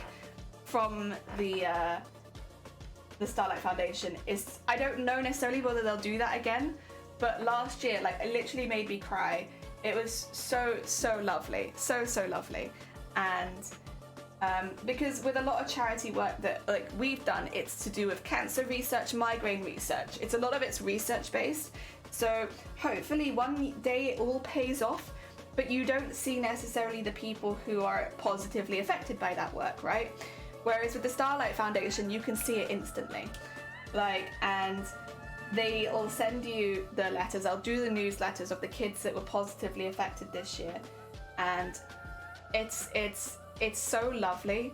from the Starlight Foundation is, I don't know necessarily whether they'll do that again, but last year, like, it literally made me cry. It was so lovely, so lovely. And because with a lot of charity work that like we've done, it's to do with cancer research, migraine research. It's a lot of it's research based. So hopefully one day it all pays off, but you don't see necessarily the people who are positively affected by that work, right? Whereas with the Starlight Foundation, you can see it instantly. Like, and they'll send you the letters, they'll do the newsletters of the kids that were positively affected this year. And it's so lovely.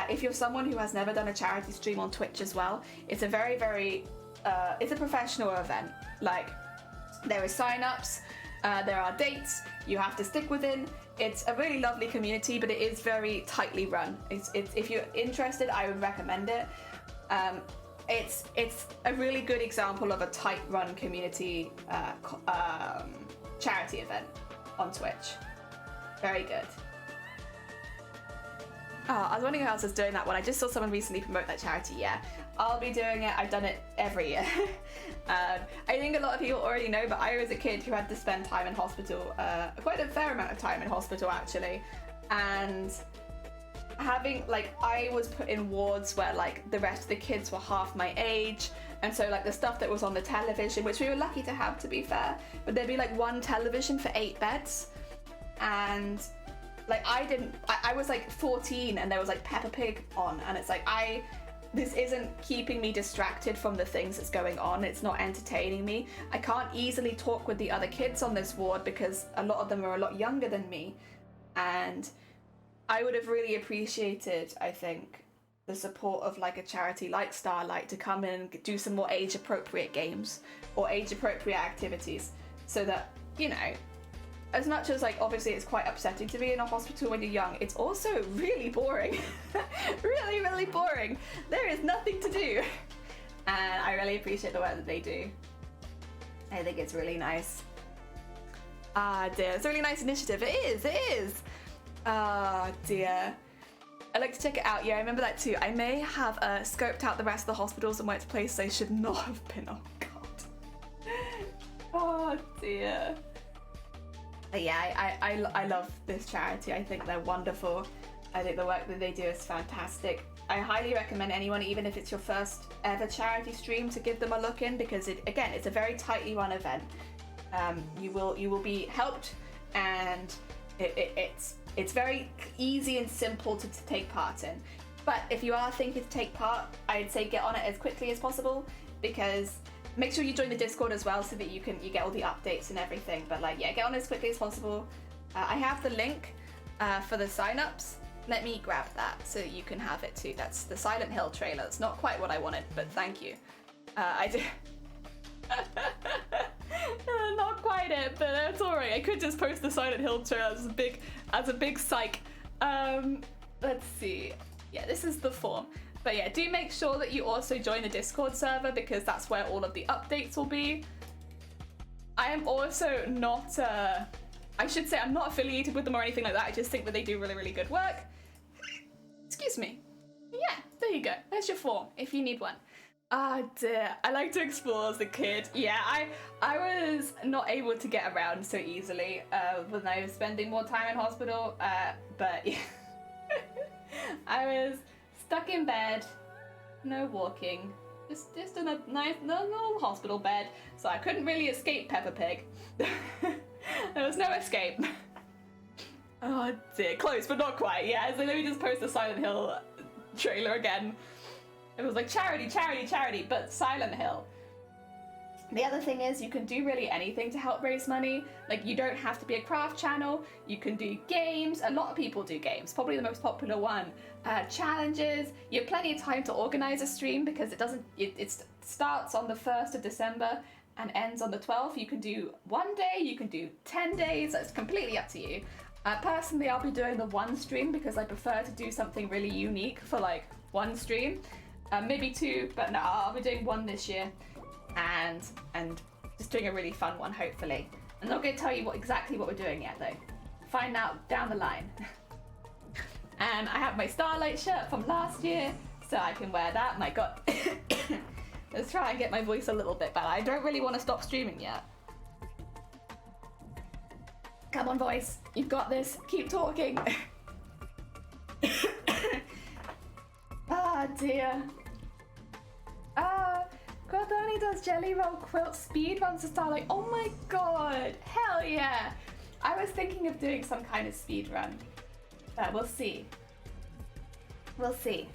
If you're someone who has never done a charity stream on Twitch as well, it's a very, it's a professional event. Like, there are sign-ups, there are dates, you have to stick within. It's a really lovely community, but it is very tightly run. It's if you're interested, I would recommend it. It's a really good example of a tight-run community charity event on Twitch. Very good. Oh, I was wondering who else was doing that one. I just saw someone recently promote that charity. Yeah, I'll be doing it. I've done it every year. I think a lot of people already know, but I was a kid who had to spend time in hospital, quite a fair amount of time in hospital actually, and having, like, I was put in wards where like the rest of the kids were half my age, and so like the stuff that was on the television, which we were lucky to have, to be fair, but there'd be like one television for 8 beds, and like I was like 14 and there was like Peppa Pig on, and it's like this isn't keeping me distracted from the things that's going on. It's not entertaining me. I can't easily talk with the other kids on this ward because a lot of them are a lot younger than me, and I would have really appreciated, I think, the support of like a charity like Starlight to come in and do some more age-appropriate games or age-appropriate activities, so that, you know, as much as like obviously it's quite upsetting to be in a hospital when you're young, it's also really boring. really boring. There is nothing to do, and I really appreciate the work that they do. I think it's really nice. Ah dear, it's a really nice initiative. It is. Ah dear. I'd like to check it out. Yeah, I remember that too. I may have scoped out the rest of the hospitals and went to places I should not have been. Oh god. Oh dear. Yeah, I love this charity. I think they're wonderful. I think the work that they do is fantastic. I highly recommend anyone, even if it's your first ever charity stream, to give them a look in, because it's a very tightly run event. You will be helped, and it's very easy and simple to take part in. But if you are thinking to take part, I'd say get on it as quickly as possible, because make sure you join the Discord as well so that you get all the updates and everything. But like, yeah, get on as quickly as possible. I have the link for the sign-ups. Let me grab that so you can have it too. That's the Silent Hill trailer. It's not quite what I wanted, but thank you. I do. Not quite it, but that's alright. I could just post the Silent Hill trailer as a big psych. Let's see. Yeah, this is the form. But yeah, do make sure that you also join the Discord server, because that's where all of the updates will be. I am also not, I should say I'm not affiliated with them or anything like that. I just think that they do really good work. Excuse me. Yeah, there you go. There's your form if you need one. Ah dear, I like to explore as a kid. Yeah, I was not able to get around so easily when I was spending more time in hospital, but yeah. I was stuck in bed, no walking, just in a nice little hospital bed, so I couldn't really escape Peppa Pig. There was no escape. Oh dear, close but not quite. Yeah, so let me just post the Silent Hill trailer again. It was like charity, but Silent Hill. The other thing is, you can do really anything to help raise money. Like, you don't have to be a craft channel. You can do games. A lot of people do games. Probably the most popular one. Challenges. You have plenty of time to organize a stream, because it starts on the 1st of December and ends on the 12th. You can do 1 day, you can do 10 days. It's completely up to you. Personally, I'll be doing the 1 stream because I prefer to do something really unique for like 1 stream. Maybe 2, but no, I'll be doing 1 this year. And just doing a really fun one, hopefully. I'm not going to tell you exactly what we're doing yet, though. find out down the line. And I have my Starlight shirt from last year, so I can wear that. My god. Let's try and get my voice a little bit better. I don't really want to stop streaming yet. Come on, voice. You've got this. Keep talking. Ah, dear. Quiltoni does Jelly Roll Quilt speed runs to Starlight. Oh my god. Hell yeah. I was thinking of doing some kind of speed run. But we'll see. We'll see.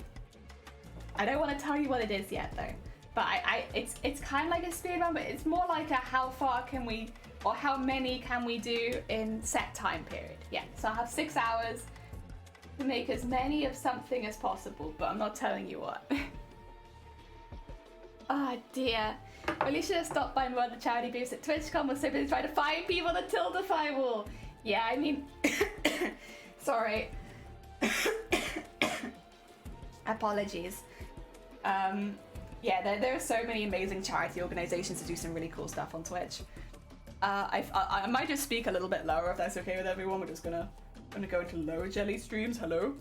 I don't want to tell you what it is yet though. But it's kind of like a speed run, but it's more like a how far can we, or how many can we do in set time period. Yeah, so I have 6 hours to make as many of something as possible, but I'm not telling you what. Oh dear. Really should have stopped by more of the charity booths at TwitchCon. Was so busy trying to find people to Tildify wall. Yeah, I mean, sorry. Apologies. Yeah, there are so many amazing charity organizations that do some really cool stuff on Twitch. I might just speak a little bit lower if that's okay with everyone. We're just gonna go into lower jelly streams. Hello.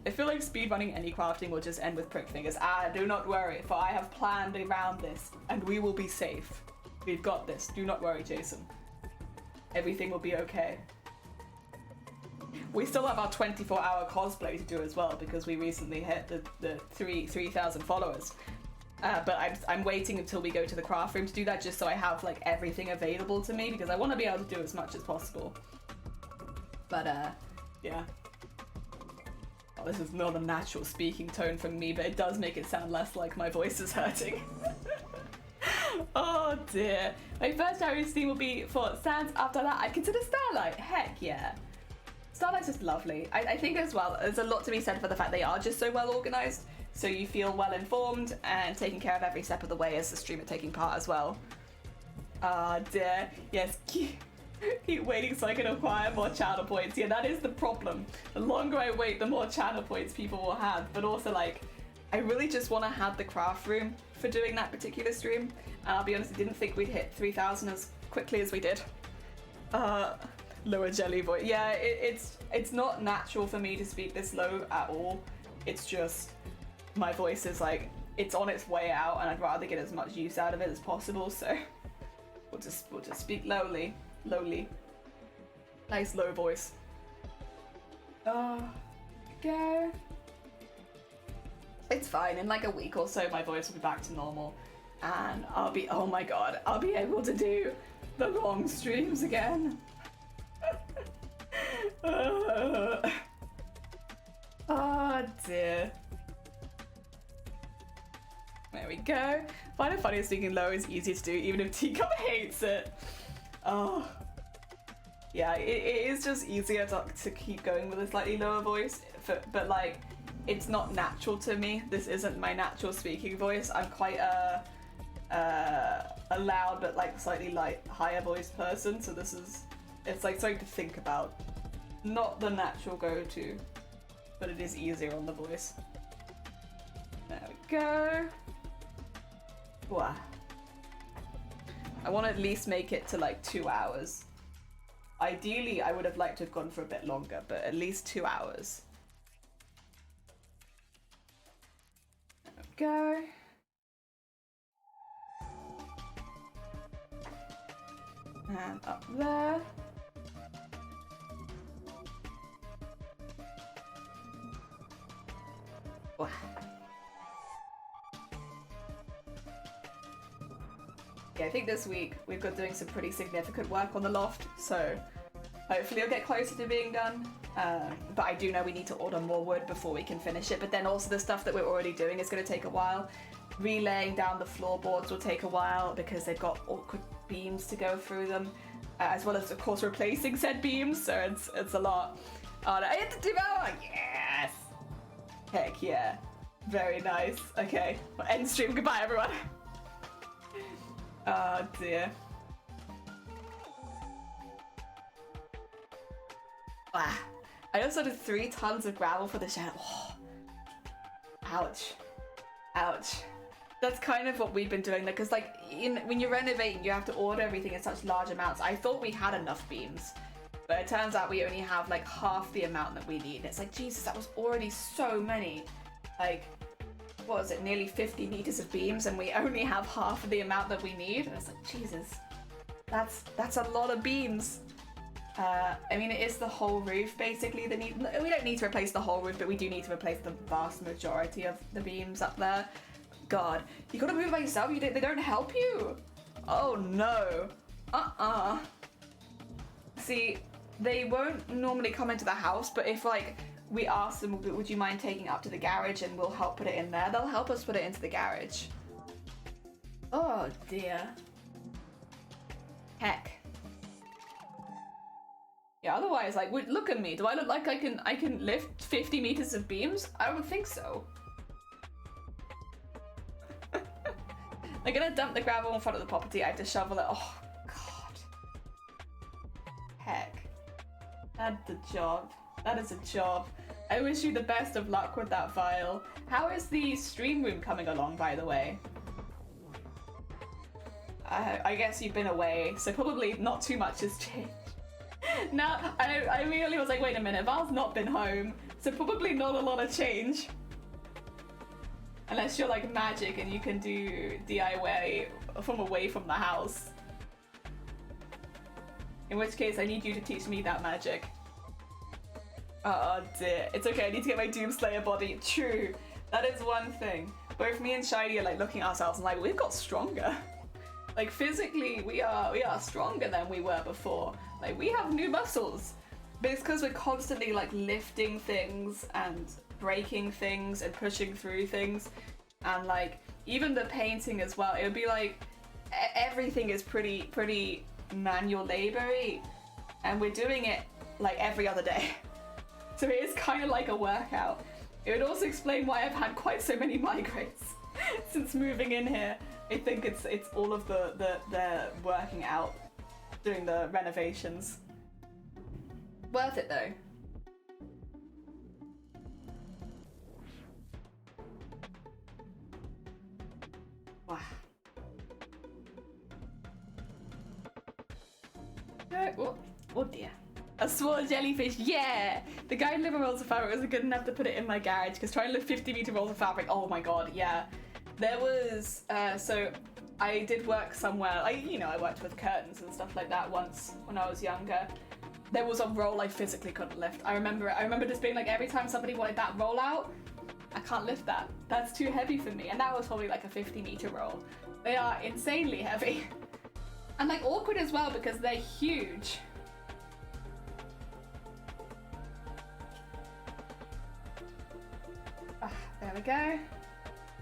I feel like speedrunning any crafting will just end with prick fingers. Do not worry, for I have planned around this, and we will be safe. We've got this. Do not worry, Jason. Everything will be okay. We still have our 24-hour cosplay to do as well, because we recently hit the 3,000 followers. But I'm waiting until we go to the craft room to do that, just so I have like everything available to me, because I want to be able to do as much as possible. But yeah. Oh, this is not a natural speaking tone from me, but it does make it sound less like my voice is hurting. Oh dear. My first charity stream will be for Sans. After that, I'd consider Starlight. Heck yeah. Starlight's just lovely. I think as well, there's a lot to be said for the fact they are just so well organised, so you feel well informed and taking care of every step of the way as the streamer taking part as well. Ah dear. Yes. Keep waiting so I can acquire more channel points. Yeah, that is the problem. The longer I wait, the more channel points people will have. But also, like, I really just want to have the craft room for doing that particular stream. And I'll be honest, I didn't think we'd hit 3,000 as quickly as we did. Lower jelly voice. Yeah, it's not natural for me to speak this low at all. It's just my voice is like, it's on its way out, and I'd rather get as much use out of it as possible. So we'll just speak lowly. Nice low voice. Go. It's fine. In like a week or so, my voice will be back to normal, and I'll be, oh my god, I'll be able to do the long streams again. Oh dear. There we go. Find it funny speaking low is easy to do, even if Teacup hates it. Oh. Yeah, it is just easier to keep going with a slightly lower voice, but like, it's not natural to me. This isn't my natural speaking voice. I'm quite a loud but like slightly higher voice person, so it's like something to think about. Not the natural go-to, but it is easier on the voice. There we go. Wow. I want to at least make it to like 2 hours. Ideally, I would have liked to have gone for a bit longer, but at least 2 hours. There we go. And up there. Wow. Yeah, I think this week we've got doing some pretty significant work on the loft, so hopefully it'll get closer to being done. But I do know we need to order more wood before we can finish it, but then also the stuff that we're already doing is going to take a while. Relaying down the floorboards will take a while because they've got awkward beams to go through them, as well as of course replacing said beams, so it's a lot. Oh no, I have to do that! Yes! Heck yeah. Very nice. Okay, well, end stream. Goodbye everyone. Oh dear. Wow. I also did 3 tons of gravel for the shed. Oh. Ouch. Ouch. That's kind of what we've been doing, because like when you're renovating, you have to order everything in such large amounts. I thought we had enough beams, But it turns out we only have like half the amount that we need. It's like, Jesus, that was already so many. Like, what was it, nearly 50 meters of beams, and we only have half of the amount that we need? And it's like, Jesus, that's a lot of beams. I mean, it is the whole roof, basically. We don't need to replace the whole roof, but we do need to replace the vast majority of the beams up there. God, you gotta move by yourself? They don't help you? Oh, no. See, they won't normally come into the house, but if, like, we ask them, would you mind taking it up to the garage and we'll help put it in there, they'll help us put it into the garage. Oh, dear. Heck. Yeah, otherwise, like, look at me. Do I look like I can lift 50 meters of beams? I don't think so. They're gonna dump the gravel in front of the property. I have to shovel it. Oh, God. Heck. That's a job. That is a job. I wish you the best of luck with that file. How is the stream room coming along, by the way? I guess you've been away, so probably not too much has changed. Now, I really was like, wait a minute, Val's not been home, so probably not a lot of change. Unless you're like magic and you can do DIY from away from the house. In which case, I need you to teach me that magic. Oh dear. It's okay, I need to get my Doomslayer body. True. That is one thing. Both me and Shiny are like looking at ourselves and like, we've got stronger. Like physically, we are stronger than we were before. Like we have new muscles. But it's because we're constantly like lifting things and breaking things and pushing through things. And like, even the painting as well, it would be like, everything is pretty manual labor-y. And we're doing it like every other day. So it is kind of like a workout. It would also explain why I've had quite so many migraines since moving in here. I think it's all of the working out, doing the renovations. Worth it though. Wow. Oh dear. A small jellyfish, yeah! The guy in living rolls of fabric wasn't good enough to put it in my garage because trying to lift 50-meter rolls of fabric, oh my god, yeah. There was, so I did work somewhere, I worked with curtains and stuff like that once when I was younger. There was a roll I physically couldn't lift. I remember it. I remember just being like, every time somebody wanted that roll out, I can't lift that. That's too heavy for me. And that was probably like a 50-meter roll. They are insanely heavy. And like awkward as well because they're huge. There we go.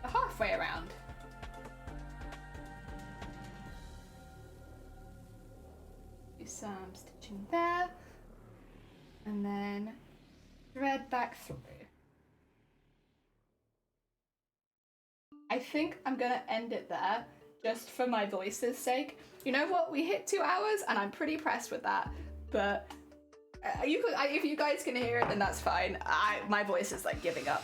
We're halfway around. Do some stitching there. And then thread back through. I think I'm gonna end it there just for my voice's sake. You know what? We hit 2 hours and I'm pretty pressed with that. But if you guys can hear it, then that's fine. My voice is like giving up.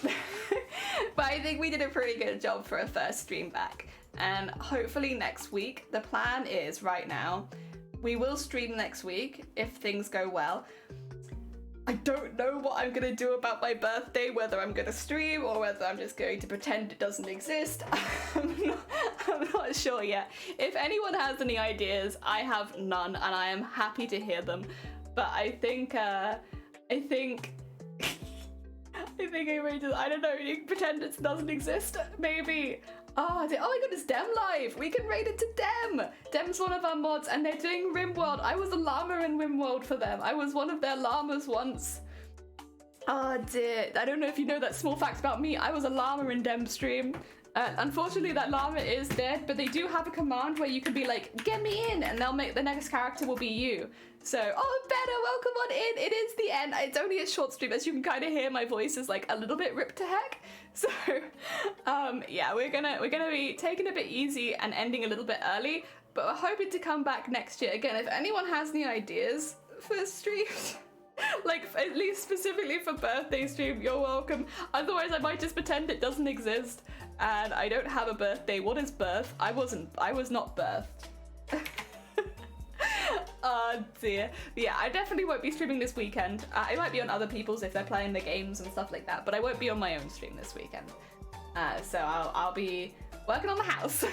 But I think we did a pretty good job for a first stream back. And hopefully next week, the plan is right now, we will stream next week if things go well. I don't know what I'm gonna do about my birthday, whether I'm gonna stream or whether I'm just going to pretend it doesn't exist. I'm not sure yet. If anyone has any ideas, I have none and I am happy to hear them. But I think I may just, I don't know, you can pretend it doesn't exist, maybe. Oh my goodness, Dem Live! We can raid it to Dem! Dem's one of our mods and they're doing RimWorld. I was a llama in RimWorld for them. I was one of their llamas once. Oh dear, I don't know if you know that small fact about me. I was a llama in Dem's stream. Unfortunately that llama is dead, but they do have a command where you can be like, get me in, and they'll make the next character will be you. So, oh Better, welcome on in. It is the end. It's only a short stream, as you can kind of hear my voice is like a little bit ripped to heck. So, yeah, we're gonna be taking it a bit easy and ending a little bit early, but we're hoping to come back next year. Again, if anyone has any ideas for streams, like at least specifically for birthday stream, you're welcome. Otherwise, I might just pretend it doesn't exist and I don't have a birthday. What is birth? I was not birthed. dear. But yeah, I definitely won't be streaming this weekend. I might be on other people's if they're playing the games and stuff like that, but I won't be on my own stream this weekend. So I'll be working on the house.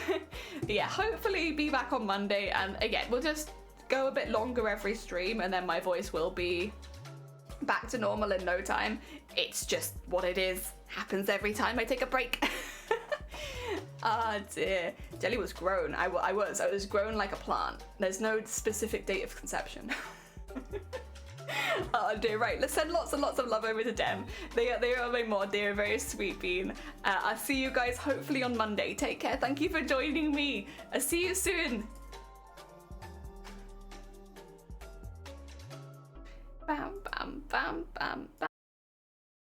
But yeah, hopefully be back on Monday, and again, we'll just go a bit longer every stream, and then my voice will be back to normal in no time. It's just what it is. Happens every time I take a break. Ah dear. Jelly was grown. I was grown like a plant. There's no specific date of conception. Oh dear, right, let's send lots and lots of love over to Dem. They are my mod, they're a very sweet bean. I'll see you guys hopefully on Monday. Take care, thank you for joining me. I'll see you soon. Bam, bam, bam, bam, bam.